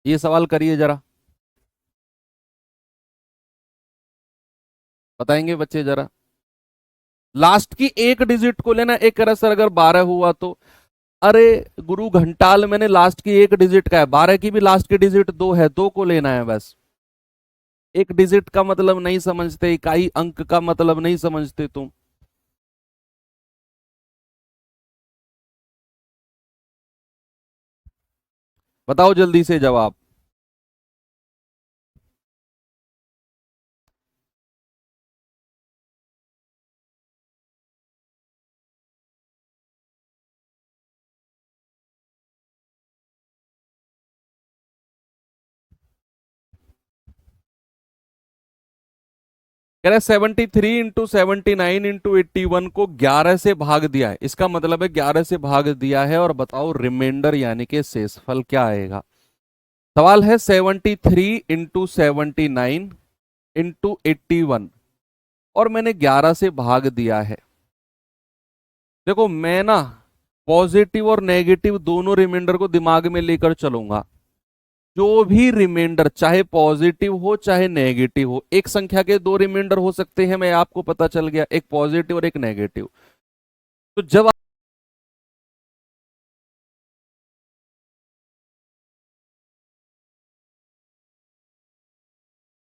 ये सवाल करिए जरा, बताएंगे बच्चे जरा। लास्ट की एक डिजिट को लेना, एक तरह से अगर 12 हुआ तो, अरे गुरु घंटाल, मैंने लास्ट की एक डिजिट का है, 12 की भी लास्ट की डिजिट 2 है, 2 को लेना है बस। एक डिजिट का मतलब नहीं समझते, इकाई अंक का मतलब नहीं समझते तुम। बताओ जल्दी से जवाब। कह रहे 73 इंटू 79 इंटू 81 को 11 से भाग दिया है, इसका मतलब है 11 से भाग दिया है, और बताओ रिमाइंडर यानी कि शेषफल क्या आएगा। सवाल है 73 इंटू 79 इंटू 81, और मैंने 11 से भाग दिया है। देखो मैं ना पॉजिटिव और नेगेटिव दोनों रिमाइंडर को दिमाग में लेकर चलूंगा। जो भी रिमाइंडर, चाहे पॉजिटिव हो चाहे नेगेटिव हो, एक संख्या के दो रिमाइंडर हो सकते हैं, मैं आपको पता चल गया, एक पॉजिटिव और एक नेगेटिव। तो जब आप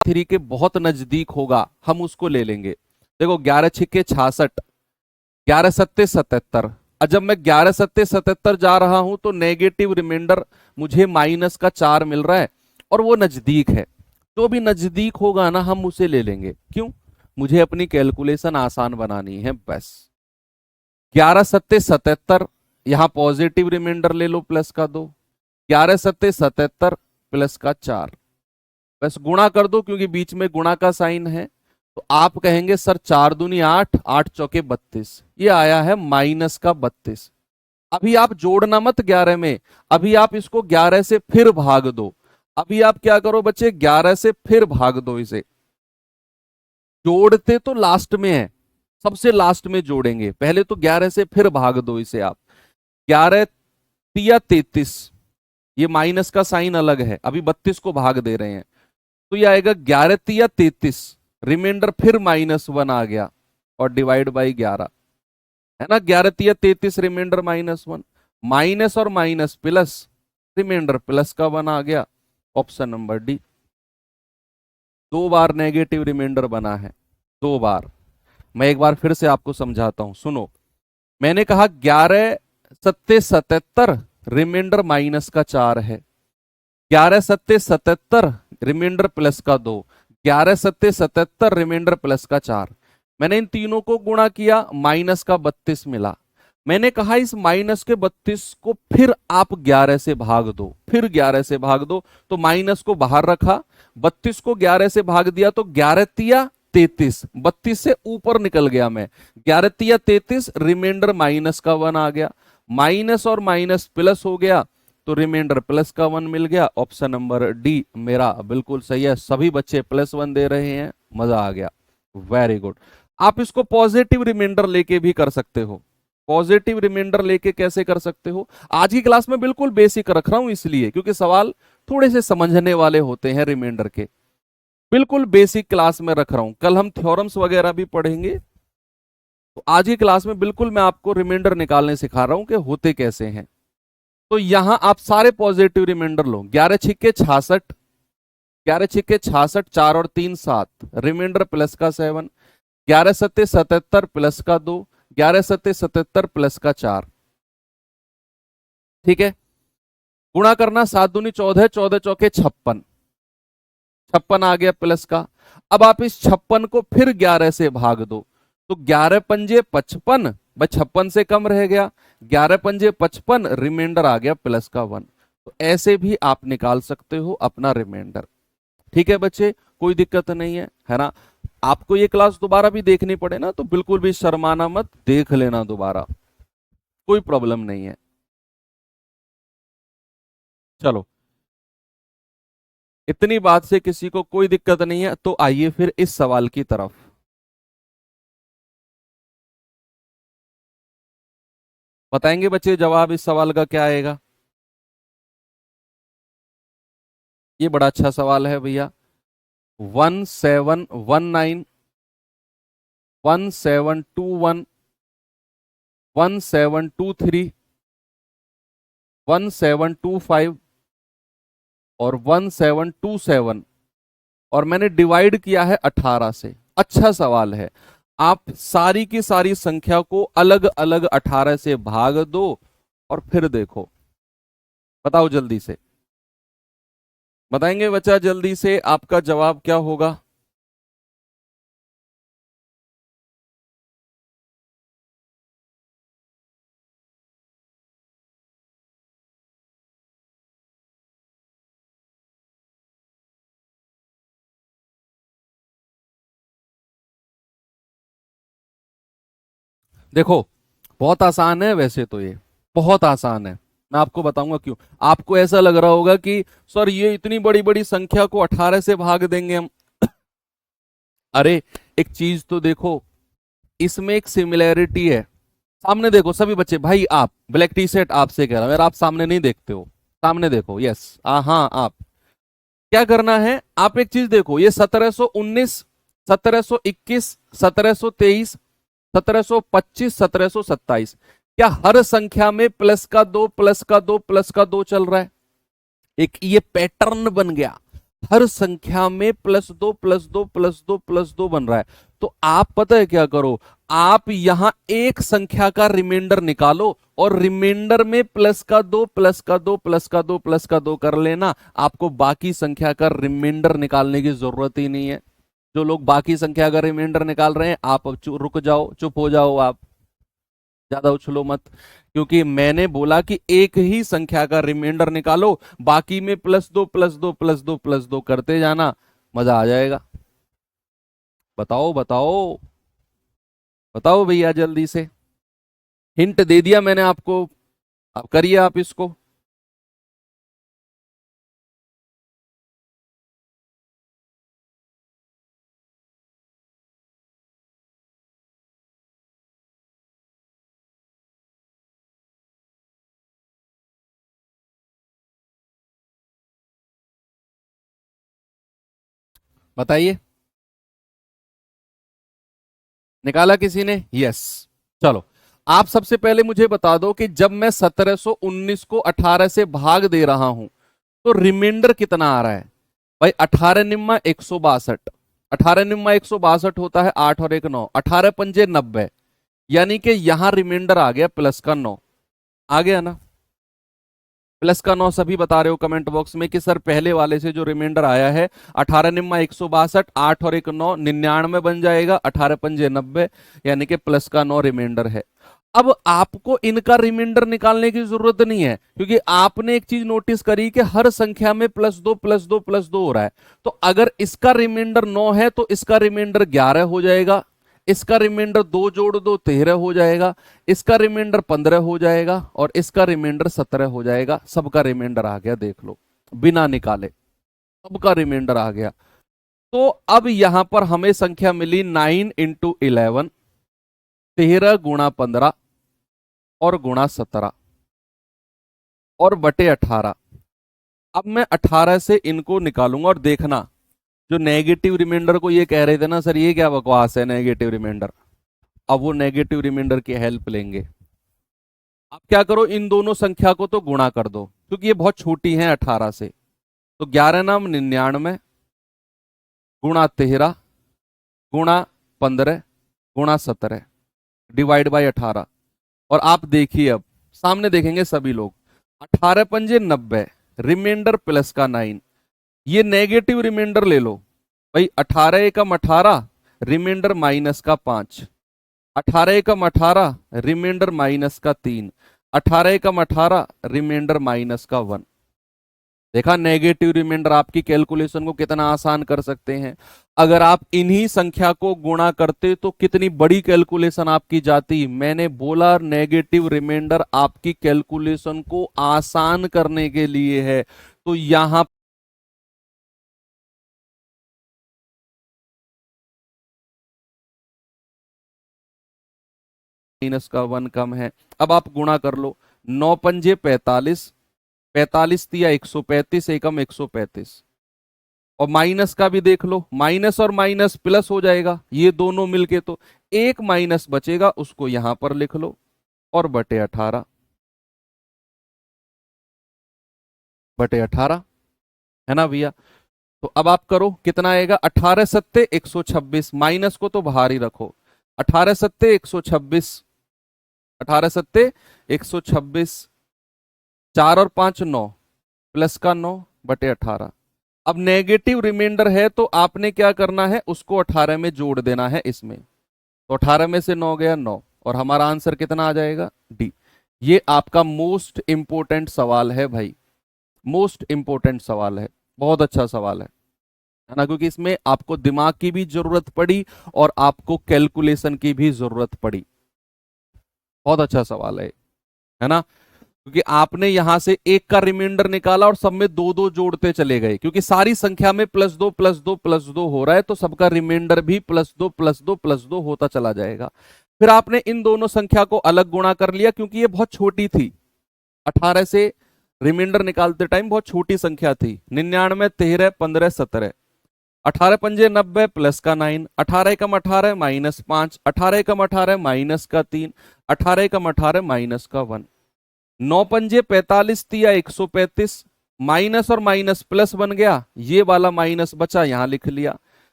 3 के बहुत नजदीक होगा, हम उसको ले लेंगे। देखो 11 6 66, 11 7 77, और जब मैं 11 7 77 जा रहा हूं तो नेगेटिव रिमाइंडर मुझे -4 मिल रहा है, और वो नजदीक है। जो भी नजदीक होगा ना हम उसे ले लेंगे, क्यों? मुझे अपनी कैलकुलेशन आसान बनानी है बस। 11 7 77, यहां पॉजिटिव रिमाइंडर ले लो प्लस का 2, 11 7 77 प्लस का 4, बस गुणा कर दो क्योंकि बीच में गुणा का साइन है। तो आप कहेंगे सर 4 दूनी 8, 8 चौके 32, ये आया है -32। अभी आप जोड़ना मत 11 में, अभी आप इसको 11 से फिर भाग दो। अभी आप क्या करो बच्चे, 11 से फिर भाग दो इसे। जोड़ते तो लास्ट में है, सबसे लास्ट में जोड़ेंगे, पहले तो 11 से फिर भाग दो इसे आप। 11 तिया 33, ये माइनस का साइन अलग है, अभी 32 को भाग दे रहे हैं, तो ये आएगा 11 तिया 33, रिमाइंडर फिर -1 आ गया, और डिवाइड बाई 11, है ना। 11 तिया 33 रिमाइंडर -1, माइनस और माइनस प्लस, रिमाइंडर प्लस का 1 आ गया। Option number D. 2 बार नेगेटिव रिमाइंडर बना है, 2 बार। मैं एक बार फिर से आपको समझाता हूं, सुनो। मैंने कहा 11 7 77, रिमाइंडर -4 है, 11 7 77 रिमाइंडर प्लस का 2, 11 7 77 रिमाइंडर प्लस का 4। मैंने इन तीनों को गुणा किया, -32 मिला। मैंने कहा इस -32 को फिर आप 11 से भाग दो, फिर 11 से भाग दो, तो माइनस को बाहर रखा, 32 को 11 से भाग दिया तो 11 तिया 33, 32 से ऊपर निकल गया मैं, 11 तिया 33, रिमाइंडर -1 आ गया, माइनस और माइनस प्लस हो गया, तो रिमाइंडर +1 मिल गया। ऑप्शन नंबर डी मेरा बिल्कुल सही है, सभी बच्चे +1 दे रहे हैं, मजा आ गया, वेरी गुड। आप इसको पॉजिटिव रिमाइंडर लेके भी कर सकते हो। पॉजिटिव रिमाइंडर लेके कैसे कर सकते हो, आज की क्लास में बिल्कुल बेसिक रख रहा हूं, इसलिए क्योंकि सवाल थोड़े से समझने वाले होते हैं रिमाइंडर के, बिल्कुल बेसिक क्लास में रख रहा हूं। कल हम थ्योरम्स वगैरह भी पढ़ेंगे, तो आज की क्लास में बिल्कुल मैं आपको रिमाइंडर निकालने सिखा रहा हूं कि होते कैसे हैं। तो यहां आप सारे पॉजिटिव रिमाइंडर लो, 11 6 66, 11 6 66, 4 और 3 7, रिमाइंडर प्लस का 7, 11 7 77 प्लस का 2, 11 7 77 प्लस का 4। ठीक है, गुणा करना, 7 दूनी 14, 14 चौके 56, 56 आ गया प्लस का। अब आप इस 56 को फिर 11 से भाग दो, तो 11 पंजे 55, भाई 56 से कम रह गया, 11 पंजे 55, रिमाइंडर आ गया +1। तो ऐसे भी आप निकाल सकते हो अपना रिमाइंडर। ठीक है बच्चे, कोई दिक्कत नहीं है ना। आपको ये क्लास दोबारा भी देखनी पड़े ना तो बिल्कुल भी शर्माना मत, देख लेना दोबारा, कोई प्रॉब्लम नहीं है। चलो, इतनी बात से किसी को कोई दिक्कत नहीं है, तो आइए फिर इस सवाल की तरफ। बताएंगे बच्चे जवाब इस सवाल का क्या आएगा? ये बड़ा अच्छा सवाल है भैया। 1719, 1721, 1723, 1725 और 1727, और मैंने डिवाइड किया है 18 से। अच्छा सवाल है। आप सारी की सारी संख्या को अलग अलग 18 से भाग दो और फिर देखो। बताओ जल्दी से, बताएंगे बच्चा जल्दी से, आपका जवाब क्या होगा? देखो, बहुत आसान है वैसे तो, ये बहुत आसान है। मैं आपको बताऊंगा क्यों। आपको ऐसा लग रहा होगा कि सर ये इतनी बड़ी बड़ी संख्या को 18 से भाग देंगे हम। अरे, एक चीज तो देखो, इसमें एक सिमिलैरिटी है। सामने देखो सभी बच्चे, भाई आप ब्लैक टी शर्ट आपसे कह रहा हूं यार, आप सामने नहीं देखते हो। सामने देखो, यस, हाँ आप। क्या करना है, आप एक चीज देखो, ये 1719, 1721, 1723, 1725, 1727, क्या हर संख्या में प्लस का दो, प्लस का दो, प्लस का दो चल रहा है? एक ये पैटर्न बन गया। हर संख्या में प्लस दो, प्लस दो, प्लस दो, प्लस दो बन रहा है। तो आप पता है क्या करो, आप यहां एक संख्या का रिमाइंडर निकालो और रिमाइंडर में प्लस का दो, प्लस का दो, प्लस का दो, प्लस का दो कर लेना। आपको बाकी संख्या का रिमाइंडर निकालने की जरूरत ही नहीं है। जो लोग बाकी संख्या का रिमाइंडर निकाल रहे हैं, आप अब रुक जाओ, चुप हो जाओ आप, ज्यादा उछलो मत। क्योंकि मैंने बोला कि एक ही संख्या का रिमाइंडर निकालो, बाकी में प्लस दो, प्लस दो, प्लस दो, प्लस दो करते जाना, मजा आ जाएगा। बताओ बताओ, बताओ भैया जल्दी से। हिंट दे दिया मैंने आपको, अब करिए आप इसको। बताइए, निकाला किसी ने? यस। चलो, आप सबसे पहले मुझे बता दो कि जब मैं 1719 को 18 से भाग दे रहा हूं तो रिमाइंडर कितना आ रहा है? भाई 18 निम्मा 162, 18 निम्मा 162 होता है, 8 और 1 9, 18 पंजे 90, यानी कि यहां रिमाइंडर आ गया प्लस का 9। आ गया ना? प्लस का 9 सभी बता रहे हो कमेंट बॉक्स में कि सर पहले वाले से जो रिमाइंडर आया है, 18 निम्मा 162, 8 और 1 9, 99 बन जाएगा, 18 पंजे 90, यानी कि प्लस का 9 रिमाइंडर है। अब आपको इनका रिमाइंडर निकालने की जरूरत नहीं है, क्योंकि आपने एक चीज नोटिस करी कि हर संख्या में प्लस दो, प्लस दो, प्लस दो हो रहा है। तो अगर इसका रिमाइंडर 9 है तो इसका रिमाइंडर 11 हो जाएगा, इसका रिमाइंडर 2 जोड़ दो 13 हो जाएगा, इसका रिमाइंडर 15 हो जाएगा और इसका रिमाइंडर 17 हो जाएगा। सबका रिमाइंडर आ गया, देख लो, बिना निकाले सबका रिमाइंडर आ गया। तो अब यहां पर हमें संख्या मिली 9 × 11, 13 × 15 और गुणा 17 और बटे 18। अब मैं 18 से इनको निकालूंगा और देखना, जो नेगेटिव रिमाइंडर को ये कह रहे थे ना सर ये क्या बकवास है नेगेटिव रिमाइंडर, अब वो नेगेटिव रिमाइंडर की हेल्प लेंगे। आप क्या करो, इन दोनों संख्या को तो गुणा कर दो, क्योंकि ये बहुत छोटी है 18 से। तो 11 नाम 99, गुणा 13, गुणा 15, गुणा 17, डिवाइड बाई 18। और आप देखिए, अब सामने देखेंगे सभी लोग, 18 पंजे 90, रिमाइंडर प्लस का 9, ये नेगेटिव रिमाइंडर ले लो भाई, 18 एकम 18, रिमाइंडर माइनस का 5, 18 एकम 18, रिमाइंडर माइनस का 3, 18 एकम 18, रिमाइंडर माइनस का 1। देखा नेगेटिव रिमाइंडर आपकी कैलकुलेशन को कितना आसान कर सकते हैं। अगर आप इन्हीं संख्या को गुणा करते तो कितनी बड़ी कैलकुलेशन आपकी जाती। मैंने बोला नेगेटिव रिमाइंडर आपकी कैलकुलेशन को आसान करने के लिए है। तो यहां माइनस का 1 कम है। अब आप गुणा कर लो, 9 पंजे 45, 45 तिया 135, एकम 135, और माइनस का भी देख लो, माइनस और माइनस प्लस हो जाएगा ये दोनों मिलके, तो एक माइनस बचेगा उसको यहां पर लिख लो और बटे 18, बटे 18, है ना भैया। तो अब आप करो कितना आएगा, 18 सत्ते 126, माइनस को तो बाहर ही रखो, 18 सत्ते 126, 18 सत्ते 126, 4 और 5 9, प्लस का 9 बटे 18। अब नेगेटिव रिमाइंडर है तो आपने क्या करना है, उसको 18 में जोड़ देना है इसमें, तो 18 में से 9 गया 9, और हमारा आंसर कितना आ जाएगा, डी। ये आपका मोस्ट इंपोर्टेंट सवाल है भाई, मोस्ट इंपोर्टेंट सवाल है, बहुत अच्छा सवाल है ना, क्योंकि इसमें आपको दिमाग की भी जरूरत पड़ी और आपको कैलकुलेशन की भी जरूरत पड़ी। बहुत अच्छा सवाल है ना, क्योंकि आपने यहां से एक का रिमाइंडर निकाला और सब में दो दो जोड़ते चले गए, क्योंकि सारी संख्या में प्लस दो प्लस दो प्लस दो हो रहा है, तो सबका रिमाइंडर भी प्लस दो प्लस दो प्लस दो होता चला जाएगा। फिर आपने इन दोनों संख्या को अलग गुणा कर लिया, क्योंकि ये बहुत छोटी थी, 18 से रिमाइंडर निकालते टाइम बहुत छोटी संख्या थी, 99 13 15 17, 18 पंजे 90 प्लस का 9, 18 एकम 18 माइनस 5, 18 एकम 18 माइनस का 3, 18 एकम 18 माइनस का 1, 9 पंजे 45 तिया 135, माइनस और माइनस प्लस बन गया, ये वाला माइनस बचा यहां लिख लिया,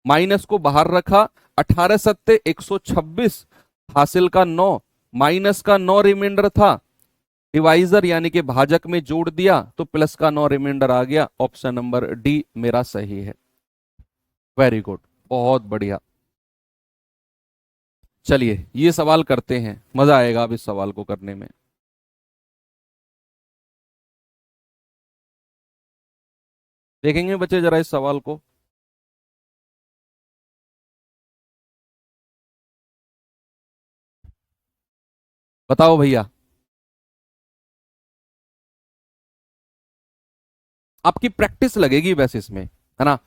माइनस को बाहर रखा, 18 सत्ते 126, हासिल का 9, माइनस का 9 रिमाइंडर था, डिवाइजर यानी कि भाजक में जोड़ दिया तो प्लस का 9 रिमाइंडर आ गया। ऑप्शन नंबर डी मेरा सही है। वेरी गुड, बहुत बढ़िया। चलिए ये सवाल करते हैं, मजा आएगा अब इस सवाल को करने में। देखेंगे बच्चे जरा इस सवाल को। बताओ भैया, आपकी प्रैक्टिस लगेगी वैसे इसमें, है ना।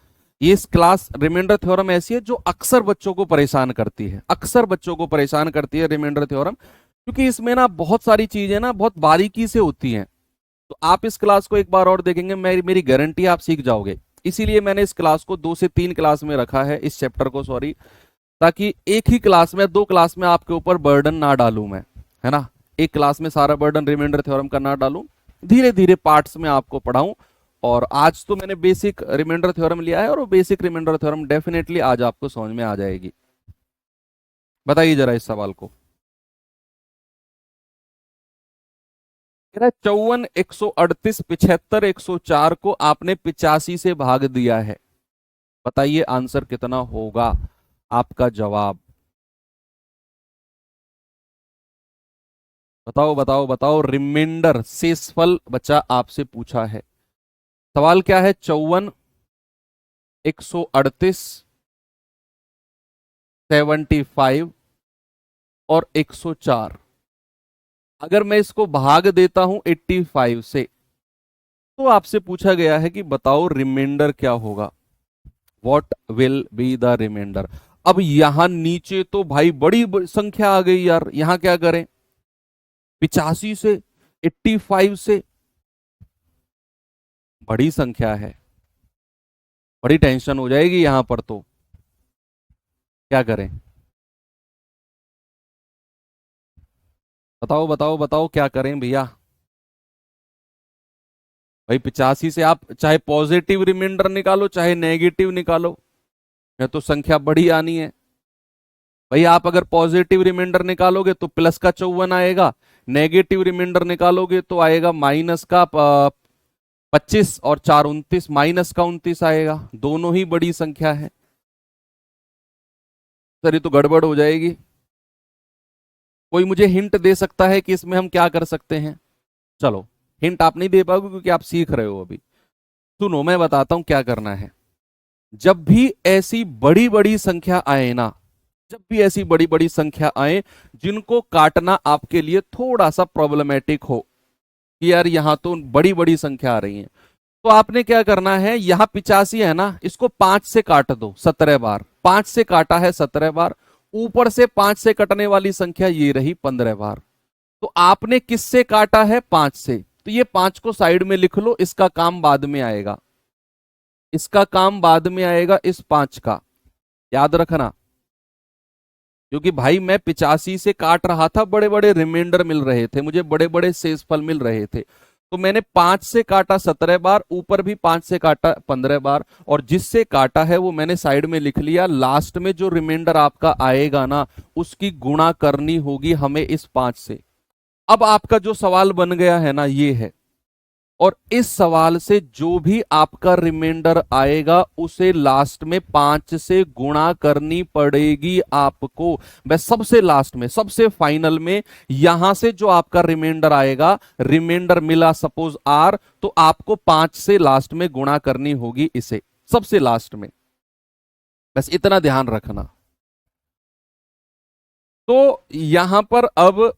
ये इस क्लास रिमाइंडर थ्योरम ऐसी है जो अक्सर बच्चों को परेशान करती है, अक्सर बच्चों को परेशान करती है रिमाइंडर थ्योरम, क्योंकि इसमें ना बहुत सारी चीजें ना बहुत बारीकी से होती हैं। तो आप इस क्लास को एक बार और देखेंगे, मेरी गारंटी आप सीख जाओगे। इसीलिए मैंने इस क्लास को 2 से 3 क्लास में रखा है, इस चैप्टर को सॉरी, ताकि एक ही क्लास में 2 क्लास में आपके ऊपर बर्डन ना डालूं मैं, है ना। एक क्लास में सारा बर्डन रिमाइंडर थ्योरम का ना डालूं, धीरे धीरे पार्ट्स में आपको पढ़ाऊं। और आज तो मैंने बेसिक रिमाइंडर थ्योरम लिया है, और वो बेसिक रिमाइंडर थ्योरम डेफिनेटली आज आपको समझ में आ जाएगी। बताइए जरा इस सवाल को। कह रहा है 54 138 75 104 को आपने 85 से भाग दिया है, बताइए आंसर कितना होगा आपका जवाब। बताओ बताओ बताओ, रिमाइंडर शेषफल बच्चा आपसे पूछा है। सवाल क्या है, 54 138 75 और 104, अगर मैं इसको भाग देता हूं 85 से, तो आपसे पूछा गया है कि बताओ रिमाइंडर क्या होगा, what will be the reminder. अब यहां नीचे तो भाई बड़ी संख्या आ गई यार, यहां क्या करें, 85 से 85 से, बड़ी संख्या है, बड़ी टेंशन हो जाएगी यहां पर, तो क्या करें, बताओ बताओ बताओ क्या करें भैया। भाई 85 से आप चाहे पॉजिटिव रिमाइंडर निकालो चाहे नेगेटिव निकालो, या तो संख्या बड़ी आनी है। भाई आप अगर पॉजिटिव रिमाइंडर निकालोगे तो प्लस का 54 आएगा, नेगेटिव रिमाइंडर निकालोगे तो आएगा माइनस का 25, और 4 29, माइनस का 29 आएगा, दोनों ही बड़ी संख्या है। सर ये तो गड़बड़ हो जाएगी, कोई मुझे हिंट दे सकता है कि इसमें हम क्या कर सकते हैं। चलो हिंट आप नहीं दे पाओगे क्योंकि आप सीख रहे हो अभी, सुनो मैं बताता हूं क्या करना है। जब भी ऐसी बड़ी बड़ी संख्या आए ना, जब भी ऐसी बड़ी बड़ी संख्या आए जिनको काटना आपके लिए थोड़ा सा प्रॉब्लमेटिक हो, कि यार यहां तो बड़ी बड़ी संख्या आ रही है, तो आपने क्या करना है, यहां 85 है ना, इसको 5 से काट दो 17 बार, 5 से काटा है 17 बार, ऊपर से 5 से कटने वाली संख्या ये रही 15 बार। तो आपने किससे काटा है, 5 से, तो ये 5 को साइड में लिख लो, इसका काम बाद में आएगा। इसका काम बाद में आएगा इस 5 का, याद रखना। क्योंकि भाई मैं 85 से काट रहा था, बड़े बड़े रिमाइंडर मिल रहे थे मुझे, बड़े बड़े शेषफल मिल रहे थे, तो मैंने 5 से काटा 17 बार, ऊपर भी 5 से काटा 15 बार, और जिससे काटा है वो मैंने साइड में लिख लिया। लास्ट में जो रिमाइंडर आपका आएगा ना, उसकी गुणा करनी होगी हमें इस 5 से। अब आपका जो सवाल बन गया है ना, ये है, और इस सवाल से जो भी आपका रिमाइंडर आएगा उसे लास्ट में 5 से गुणा करनी पड़ेगी आपको। बस सबसे लास्ट में, सबसे फाइनल में, यहां से जो आपका रिमाइंडर आएगा, रिमाइंडर मिला सपोज आर, तो आपको 5 से लास्ट में गुणा करनी होगी इसे, सबसे लास्ट में। बस इतना ध्यान रखना। तो यहां पर अब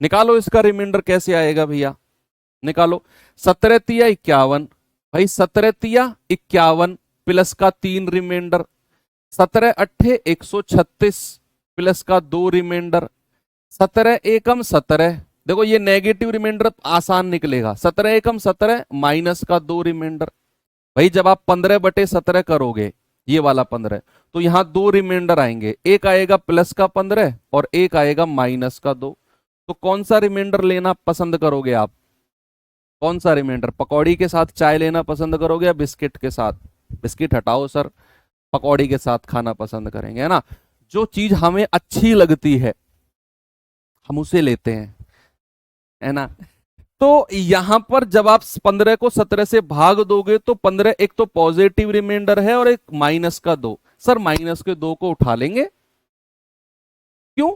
निकालो इसका रिमाइंडर कैसे आएगा भैया, निकालो। 17 तिया 51, भाई 17 तिया 51 प्लस का 3 रिमाइंडर, 17 अट्ठे 136 प्लस का 2 रिमाइंडर, 17 एकम 17, देखो ये नेगेटिव रिमाइंडर आसान निकलेगा, 17 एकम 17 माइनस का 2 रिमाइंडर। भाई जब आप 15/17 करोगे, ये वाला 15, तो यहां 2 रिमाइंडर आएंगे, एक आएगा प्लस का 15 और एक आएगा माइनस का 2। तो कौन सा रिमाइंडर लेना पसंद करोगे आप, कौन सा रिमाइंडर? पकौड़ी के साथ चाय लेना पसंद करोगे या बिस्किट के साथ? बिस्किट हटाओ सर, पकौड़ी के साथ खाना पसंद करेंगे, है ना। जो चीज हमें अच्छी लगती है हम उसे लेते हैं, है ना। तो यहां पर जब आप 15 को 17 से भाग दोगे तो 15, एक तो पॉजिटिव रिमाइंडर है और एक माइनस का 2। सर माइनस के 2 को उठा लेंगे, क्यों?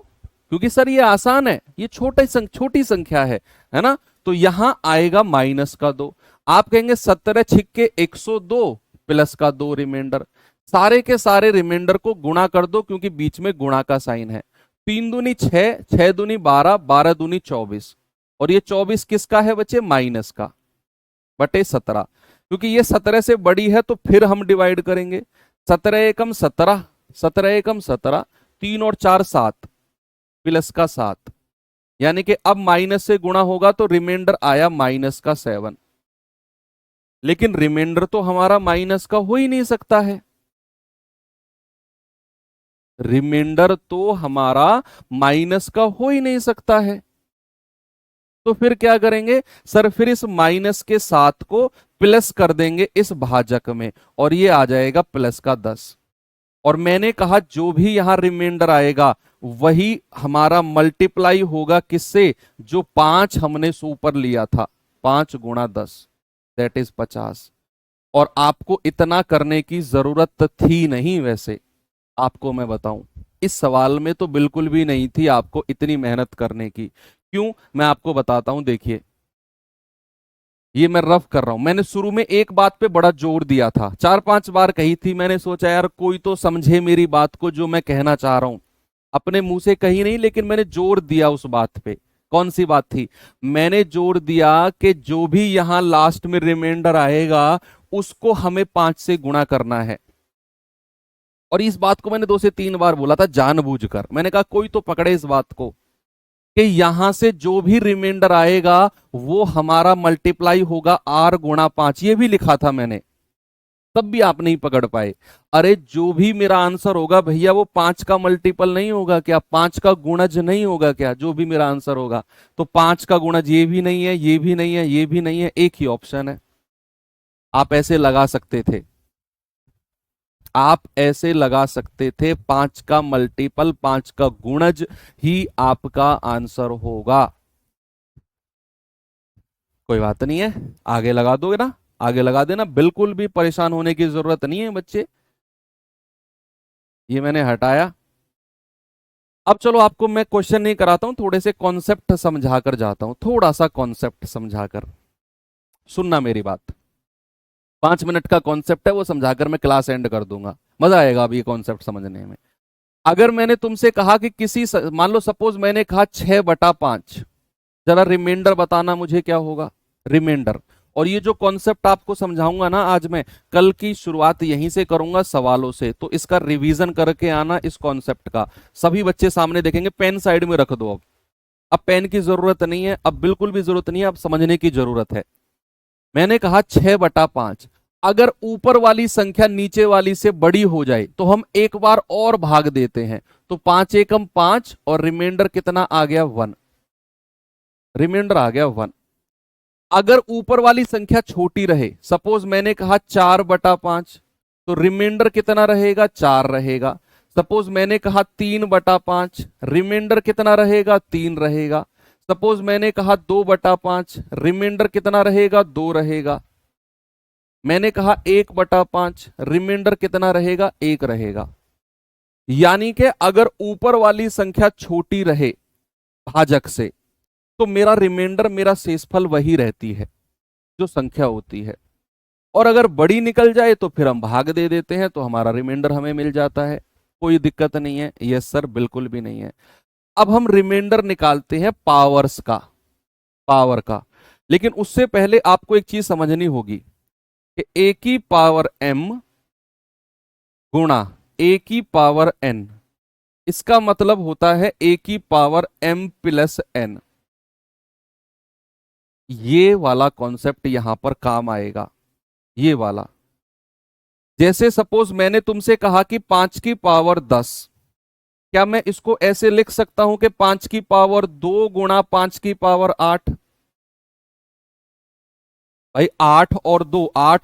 क्योंकि सर ये आसान है, ये छोटी संख्या है ना। तो यहां आएगा माइनस का 2। आप कहेंगे 17 छिक्के 102 प्लस का 2 रिमाइंडर, सारे के सारे रिमाइंडर को गुणा कर दो क्योंकि बीच में गुणा का साइन है। 3 दूनी 6, 6 दूनी 12, 12 दूनी 24, और ये 24 किसका है बच्चे? माइनस का, बटे 17। क्योंकि ये 17 से बड़ी है तो फिर हम डिवाइड करेंगे, 17 एकम 17, 17 एकम 17, 3 और 4 7 प्लस का 7, यानी कि अब माइनस से गुणा होगा तो रिमाइंडर आया माइनस का 7। लेकिन रिमाइंडर तो हमारा माइनस का हो ही नहीं सकता है, रिमाइंडर तो हमारा माइनस का हो ही नहीं सकता है। तो फिर क्या करेंगे सर? फिर इस माइनस के 7 को प्लस कर देंगे इस भाजक में, और ये आ जाएगा प्लस का 10। और मैंने कहा जो भी यहां रिमाइंडर आएगा वही हमारा मल्टीप्लाई होगा किससे? जो 5 हमने ऊपर लिया था, 5 गुणा 10 दैट इज 50। और आपको इतना करने की जरूरत थी नहीं, वैसे आपको मैं बताऊं, इस सवाल में तो बिल्कुल भी नहीं थी आपको इतनी मेहनत करने की। क्यों? मैं आपको बताता हूं, देखिए ये मैं रफ कर रहा हूं। मैंने शुरू में एक बात पे बड़ा जोर दिया था, 4-5 बार कही थी, मैंने सोचा यार कोई तो समझे मेरी बात को जो मैं कहना चाह रहा हूं। अपने मुंह से कही नहीं, लेकिन मैंने जोर दिया उस बात पे। कौन सी बात थी? मैंने जोर दिया कि जो भी यहां लास्ट में रिमाइंडर आएगा उसको हमें 5 से गुणा करना है। और इस बात को मैंने 2 से 3 बार बोला था जानबूझकर। मैंने कहा कोई तो पकड़े इस बात को कि यहां से जो भी रिमाइंडर आएगा वो हमारा मल्टीप्लाई होगा आर गुणा 5। ये भी लिखा था मैंने, तब भी आप नहीं पकड़ पाए। अरे जो भी मेरा आंसर होगा भैया वो 5 का मल्टीपल नहीं होगा क्या? 5 का गुणज नहीं होगा क्या? जो भी मेरा आंसर होगा तो 5 का गुणज ये भी नहीं है, ये भी नहीं है, ये भी नहीं है, एक ही ऑप्शन है। आप ऐसे लगा सकते थे, आप ऐसे लगा सकते थे, 5 का मल्टीपल, 5 का गुणज ही आपका आंसर होगा। कोई बात नहीं है, आगे लगा दोगे ना, आगे लगा देना, बिल्कुल भी परेशान होने की जरूरत नहीं है बच्चे। ये मैंने हटाया। अब चलो आपको मैं क्वेश्चन नहीं कराता हूं, थोड़े से कॉन्सेप्ट समझाकर जाता हूं, थोड़ा सा कॉन्सेप्ट समझाकर सुनना मेरी बात। 5 मिनट का कॉन्सेप्ट है, वो समझाकर मैं क्लास एंड कर दूंगा, मजा आएगा अब ये कॉन्सेप्ट समझने में। अगर मैंने तुमसे कहा कि मान लो सपोज मैंने कहा 6/5, जरा रिमाइंडर बताना मुझे क्या होगा? रिमाइंडर। और ये जो कॉन्सेप्ट आपको समझाऊंगा ना आज मैं, कल की शुरुआत यहीं से करूंगा सवालों से, तो इसका रिवीजन करके आना इस कॉन्सेप्ट का। सभी बच्चे सामने देखेंगे, पेन साइड में रख दो। अब पेन की जरूरत नहीं है, अब बिल्कुल भी जरूरत नहीं है, अब समझने की जरूरत है। मैंने कहा 6/5, अगर ऊपर वाली संख्या नीचे वाली से बड़ी हो जाए तो हम एक बार और भाग देते हैं, तो 5 एकम 5 और रिमाइंडर कितना आ गया 1, रिमाइंडर आ गया 1। अगर ऊपर वाली संख्या छोटी रहे, सपोज मैंने कहा 4/5, तो रिमाइंडर कितना रहेगा 4 रहेगा। सपोज मैंने कहा 3/5, रिमाइंडर कितना रहेगा 3 रहेगा। सपोज मैंने कहा 2/5, रिमाइंडर कितना रहेगा 2 रहेगा। मैंने कहा 1/5, रिमाइंडर कितना रहेगा 1 रहेगा। यानी कि अगर ऊपर वाली संख्या छोटी रहे भाजक से, तो मेरा रिमाइंडर, मेरा शेषफल वही रहती है जो संख्या होती है। और अगर बड़ी निकल जाए तो फिर हम भाग दे देते हैं, तो हमारा रिमाइंडर हमें मिल जाता है, कोई दिक्कत नहीं है। यस सर, बिल्कुल भी नहीं है। अब हम रिमाइंडर निकालते हैं पावर्स का, पावर का। लेकिन उससे पहले आपको एक चीज समझनी होगी कि a की पावर m गुणा a की पावर n, इसका मतलब होता है a की पावर m प्लस n। ये वाला कॉन्सेप्ट यहां पर काम आएगा, ये वाला। जैसे सपोज मैंने तुमसे कहा कि 5 की पावर 10, क्या मैं इसको ऐसे लिख सकता हूं कि 5 की पावर 2 गुणा 5 की पावर 8? भाई 8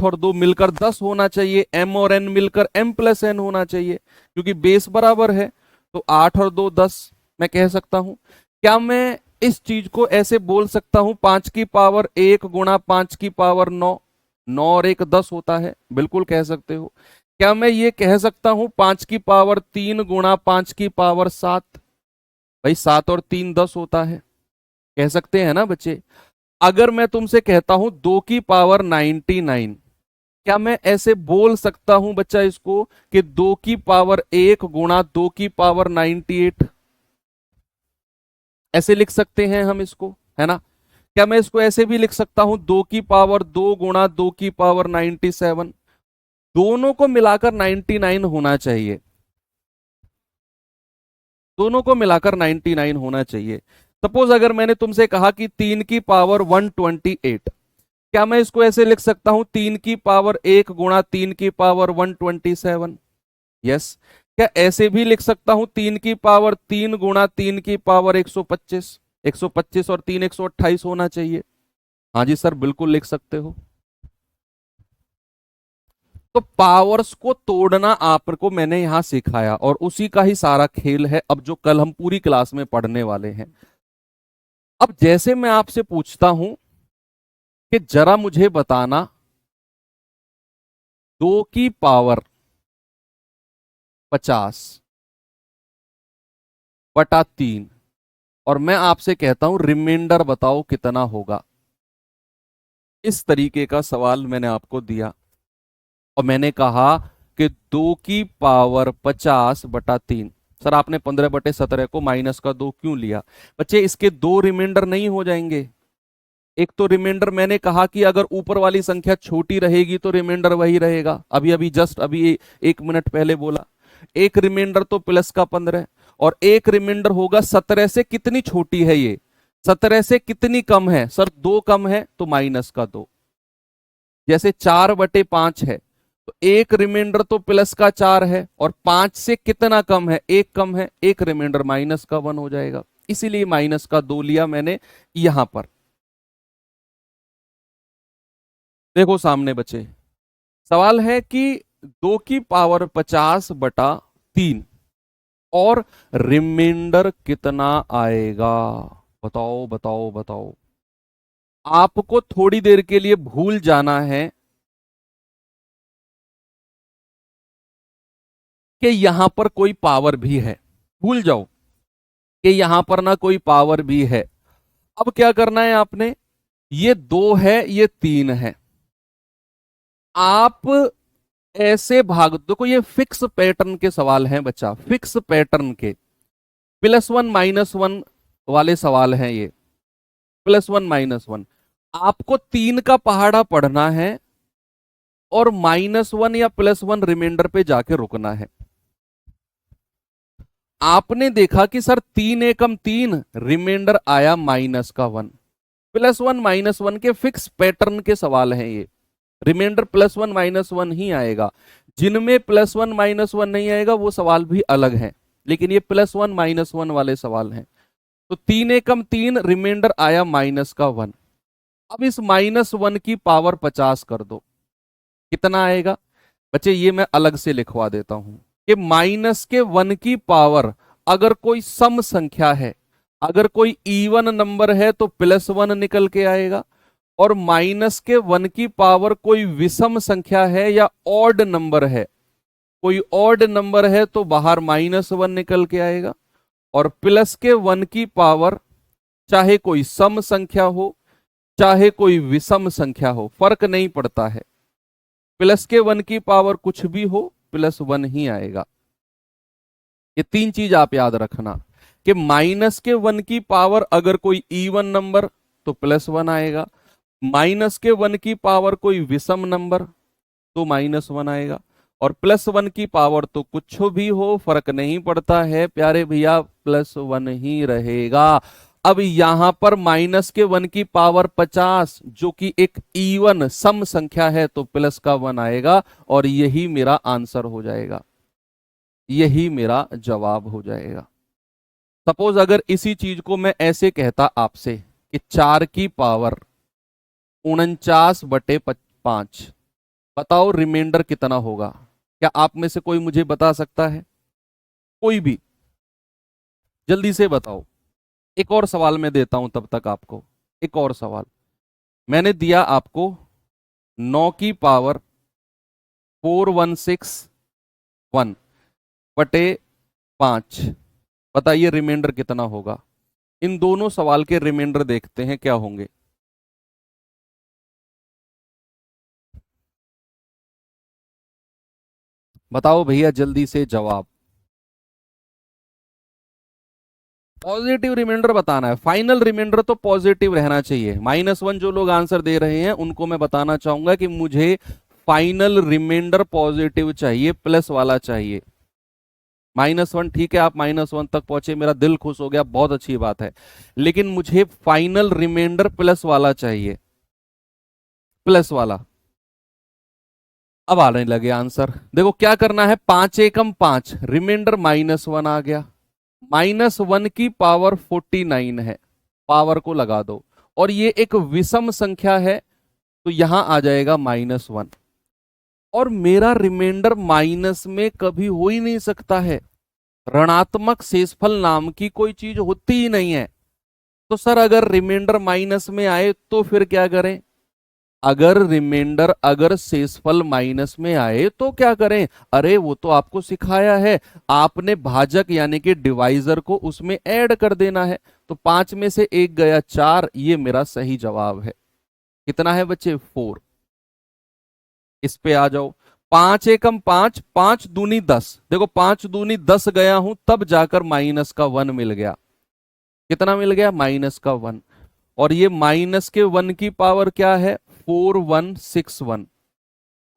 और 2 मिलकर 10 होना चाहिए, m और n मिलकर m प्लस n होना चाहिए, क्योंकि बेस बराबर है। तो 8 और 2 10 मैं कह सकता हूं। क्या मैं इस चीज को ऐसे बोल सकता हूं 5 की पावर 1 गुणा 5 की पावर 9, 9 और 1 10 होता है? बिल्कुल कह सकते हो। क्या मैं ये कह सकता हूं 5 की पावर 3 गुणा 5 की पावर 7? भाई 7 और 3 10 होता है, कह सकते हैं ना बच्चे। अगर मैं तुमसे कहता हूं 2 की पावर 99, क्या मैं ऐसे बोल सकता हूं बच्चा इसको कि 2 की पावर 1 गुणा 2 की पावर 98? ऐसे लिख सकते हैं हम इसको, है ना। क्या मैं इसको ऐसे भी लिख सकता हूं 2 की पावर 2 गुणा 2 की पावर 97? दोनों को मिलाकर 99 होना चाहिए, दोनों को मिलाकर 99 होना चाहिए। सपोज अगर मैंने तुमसे कहा कि 3 की पावर 128, क्या मैं इसको ऐसे लिख सकता हूं 3 की पावर 1 गुणा 3 की पावर 127? यस। क्या ऐसे भी लिख सकता हूं 3 की पावर 3 गुणा 3 की पावर 125? 125 और 3 128 होना चाहिए। हाँ जी सर, बिल्कुल लिख सकते हो। तो पावर्स को तोड़ना आपको मैंने यहां सिखाया, और उसी का ही सारा खेल है अब जो कल हम पूरी क्लास में पढ़ने वाले हैं। अब जैसे मैं आपसे पूछता हूं कि जरा मुझे बताना 2 की पावर 50/3, और मैं आपसे कहता हूं रिमाइंडर बताओ कितना होगा। इस तरीके का सवाल मैंने आपको दिया और मैंने कहा कि 2 की पावर 50/3। सर आपने 15/17 को माइनस का 2 क्यों लिया? बच्चे इसके दो रिमाइंडर नहीं हो जाएंगे? एक तो रिमाइंडर मैंने कहा कि अगर ऊपर वाली संख्या छोटी रहेगी तो रिमाइंडर वही रहेगा, अभी अभी जस्ट अभी 1 मिनट पहले बोला। एक रिमाइंडर तो प्लस का 15, और एक रिमाइंडर होगा 17 से कितनी छोटी है ये, 17 से कितनी कम है? सर 2 कम है तो माइनस का 2। जैसे 4/5 है तो एक रिमाइंडर तो प्लस का 4 है, और 5 से कितना कम है? 1 कम है, एक रिमाइंडर माइनस का 1 हो जाएगा। इसीलिए माइनस का 2 लिया मैंने यहां पर। देखो सामने बच्चे, सवाल है कि 2 की पावर 50/3 और रिमाइंडर कितना आएगा? बताओ बताओ बताओ। आपको थोड़ी देर के लिए भूल जाना है कि यहां पर कोई पावर भी है, भूल जाओ कि यहां पर ना कोई पावर भी है। अब क्या करना है आपने, ये 2 है ये 3 है, आप ऐसे भाग, देखो ये फिक्स पैटर्न के सवाल हैं बच्चा, फिक्स पैटर्न के +1 - 1 वाले सवाल हैं ये, +1 - 1। आपको 3 का पहाड़ा पढ़ना है और -1 या +1 रिमाइंडर पे जाके रुकना है। आपने देखा कि सर 3 एकम 3, रिमाइंडर आया -1, +1 - 1 के फिक्स पैटर्न के सवाल हैं ये। रिमाइंडर +1 - 1 ही आएगा। जिनमें +1 - 1 नहीं आएगा वो सवाल भी अलग है, लेकिन ये +1 - 1 वाले सवाल हैं। तो 3 एकम 3, रिमाइंडर आया -1। अब इस -1 की पावर 50 कर दो, कितना आएगा बच्चे? ये मैं अलग से लिखवा देता हूं कि -1 की पावर अगर कोई सम संख्या है, अगर कोई इवन नंबर है तो +1 निकल के आएगा, और -1 की पावर कोई विषम संख्या है या ऑड नंबर है, कोई ऑड नंबर है तो बाहर -1 निकल के आएगा। और +1 की पावर चाहे कोई सम संख्या हो चाहे कोई विषम संख्या हो, फर्क नहीं पड़ता है, +1 की पावर कुछ भी हो +1 ही आएगा। ये 3 चीज आप याद रखना कि -1 की पावर अगर कोई इवन नंबर तो +1 आएगा, -1 की पावर कोई विषम नंबर तो -1 आएगा, और +1 की पावर तो कुछ भी हो फर्क नहीं पड़ता है प्यारे भैया, +1 ही रहेगा। अब यहां पर -1 की पावर 50 जो कि एक इवन सम संख्या है तो +1 आएगा, और यही मेरा आंसर हो जाएगा, यही मेरा जवाब हो जाएगा। सपोज अगर इसी चीज को मैं ऐसे कहता आपसे कि 4 की पावर 49/5, बताओ रिमाइंडर कितना होगा? क्या आप में से कोई मुझे बता सकता है? कोई भी जल्दी से बताओ। एक और सवाल मैं देता हूं तब तक आपको, एक और सवाल मैंने दिया आपको 9 की पावर 4161/5, बताइए रिमाइंडर कितना होगा? इन दोनों सवाल के रिमाइंडर देखते हैं क्या होंगे। बताओ भैया जल्दी से जवाब। पॉजिटिव रिमाइंडर बताना है, फाइनल रिमाइंडर तो पॉजिटिव रहना चाहिए। -1 जो लोग आंसर दे रहे हैं उनको मैं बताना चाहूंगा कि मुझे फाइनल रिमाइंडर पॉजिटिव चाहिए, प्लस वाला चाहिए। -1 ठीक है, आप -1 तक पहुंचे, मेरा दिल खुश हो गया, बहुत अच्छी बात है, लेकिन मुझे फाइनल रिमाइंडर प्लस वाला चाहिए, प्लस वाला। अब आने लगे आंसर, देखो क्या करना है, 5 एकम 5, रिमाइंडर -1 आ गया, -1 की पावर 49 है, पावर को लगा दो, और ये एक विषम संख्या है तो यहां आ जाएगा -1, और मेरा रिमाइंडर माइनस में कभी हो ही नहीं सकता है, ऋणात्मक शेषफल नाम की कोई चीज होती ही नहीं है। तो सर अगर रिमाइंडर माइनस में आए तो फिर क्या करें? अगर शेषफल माइनस में आए तो क्या करें? अरे वो तो आपको सिखाया है, आपने भाजक यानी कि डिवाइजर को उसमें ऐड कर देना है। तो 5 में से 1 गया 4, ये मेरा सही जवाब है। कितना है बच्चे? 4। इस पे आ जाओ, 5 एकम 5, 5 दूनी 10, देखो 5 दूनी 10 गया हूं तब जाकर माइनस का 1 मिल गया। कितना मिल गया? -1। और ये -1 की पावर क्या है? 4161।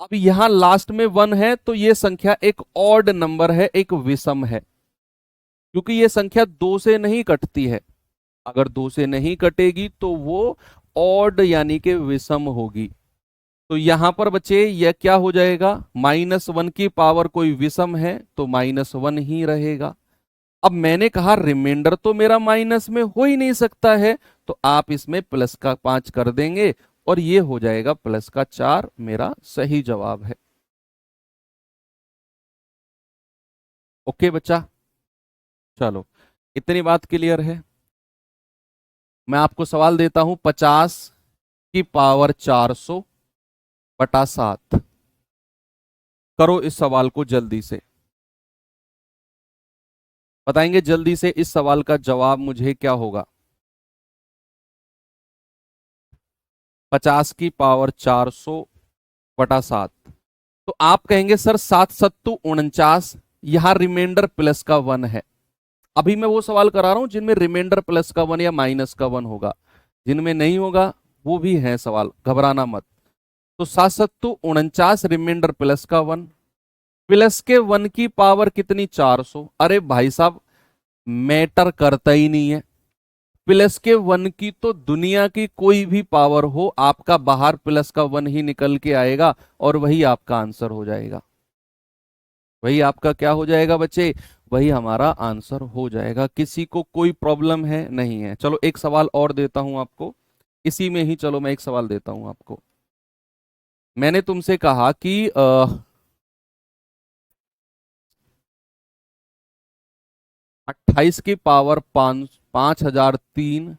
अब यहां लास्ट में 1 है तो ये संख्या एक ऑड नंबर है, एक विषम है, क्योंकि ये संख्या 2 से नहीं कटती है। अगर 2 से नहीं कटेगी तो वो ऑड यानी कि विषम होगी। तो यहां पर बच्चे यह क्या हो जाएगा? -1 की पावर कोई विषम है तो -1 ही रहेगा। अब मैंने कहा रिमाइंडर तो मेरा माइनस में हो ही नहीं सकता है, तो आप इसमें प्लस का 5 कर देंगे और ये हो जाएगा प्लस का 4, मेरा सही जवाब है। ओके बच्चा, चलो इतनी बात क्लियर है। मैं आपको सवाल देता हूं, 50 की पावर 400/7, करो इस सवाल को जल्दी से, बताएंगे जल्दी से इस सवाल का जवाब मुझे क्या होगा? 50 की पावर 400/7, तो आप कहेंगे सर 7 सत्तू 49, यहां रिमाइंडर प्लस का 1 है। अभी मैं वो सवाल करा रहा हूं जिनमें रिमाइंडर प्लस का 1 या माइनस का 1 होगा, जिनमें नहीं होगा वो भी है सवाल, घबराना मत। तो 7 सत्तू 49, रिमाइंडर प्लस का 1, प्लस के 1 की पावर कितनी? 400। अरे भाई साहब मैटर करता ही नहीं है, प्लस के वन की तो दुनिया की कोई भी पावर हो, आपका बाहर प्लस का वन ही निकल के आएगा और वही आपका आंसर हो जाएगा। वही आपका क्या हो जाएगा बच्चे? वही हमारा आंसर हो जाएगा। किसी को कोई प्रॉब्लम है? नहीं है। चलो एक सवाल और देता हूं आपको इसी में ही। चलो मैं एक सवाल देता हूं आपको। मैंने तुमसे कहा कि 28 की पावर 5003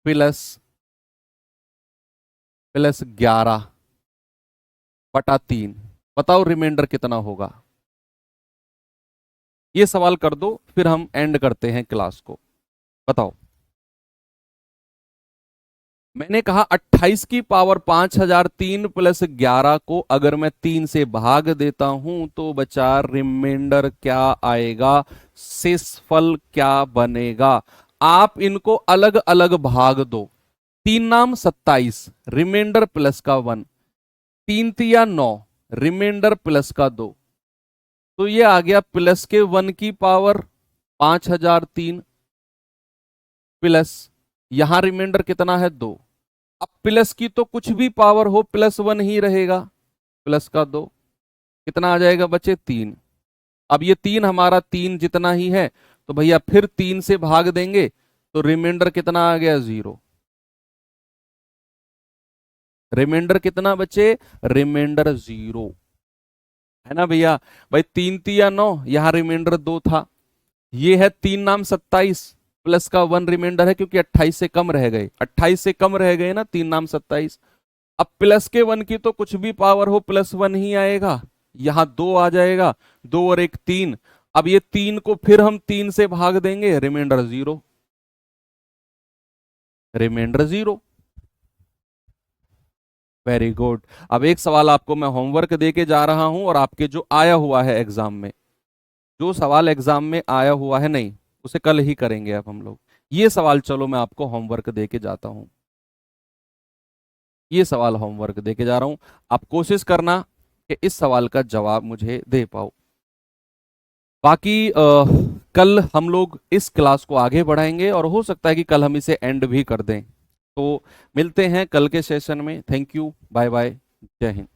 प्लस 11/3, बताओ रिमाइंडर कितना होगा? ये सवाल कर दो, फिर हम एंड करते हैं क्लास को। बताओ। मैंने कहा 28 की पावर 5003 प्लस 11 को अगर मैं 3 से भाग देता हूं तो बचा रिमाइंडर क्या आएगा? शेषफल क्या बनेगा? आप इनको अलग अलग भाग दो। 3 नाम 27, रिमाइंडर प्लस का 1, 3 तिया 9, रिमाइंडर प्लस का 2, तो ये आ गया प्लस के 1 की पावर 5003 प्लस यहां रिमाइंडर कितना है? 2। अब प्लस की तो कुछ भी पावर हो प्लस 1 ही रहेगा, प्लस का 2 कितना आ जाएगा बच्चे? 3। अब ये 3 हमारा 3 जितना ही है, तो भैया फिर 3 से भाग देंगे तो रिमाइंडर कितना आ गया? 0। रिमाइंडर कितना बच्चे? रिमाइंडर 0 है ना भैया? भाई 3 तिया 9, यहां रिमाइंडर 2 था। ये है 3 नाम 27 प्लस का 1 रिमाइंडर है, क्योंकि 28 से कम रह गए, 28 से कम रह गए ना 3 नाम 27। अब प्लस के 1 की तो कुछ भी पावर हो प्लस 1 ही आएगा, यहां 2 आ जाएगा, 2 और 1 3। अब ये 3 को फिर हम 3 से भाग देंगे, रिमाइंडर 0, रिमाइंडर 0। Very good. अब एक सवाल आपको मैं होमवर्क दे के जा रहा हूं, और आपके जो आया हुआ है एग्जाम में, जो सवाल एग्जाम में आया हुआ है, नहीं उसे कल ही करेंगे अब हम लोग। ये सवाल चलो मैं आपको होमवर्क दे के जाता हूं, ये सवाल होमवर्क दे के जा रहा हूं। आप कोशिश करना कि इस सवाल का जवाब मुझे दे पाओ। बाकी कल हम लोग इस क्लास को आगे बढ़ाएंगे, और हो सकता है कि कल हम इसे एंड भी कर दें। तो मिलते हैं कल के सेशन में। थैंक यू, बाय बाय, जय हिंद।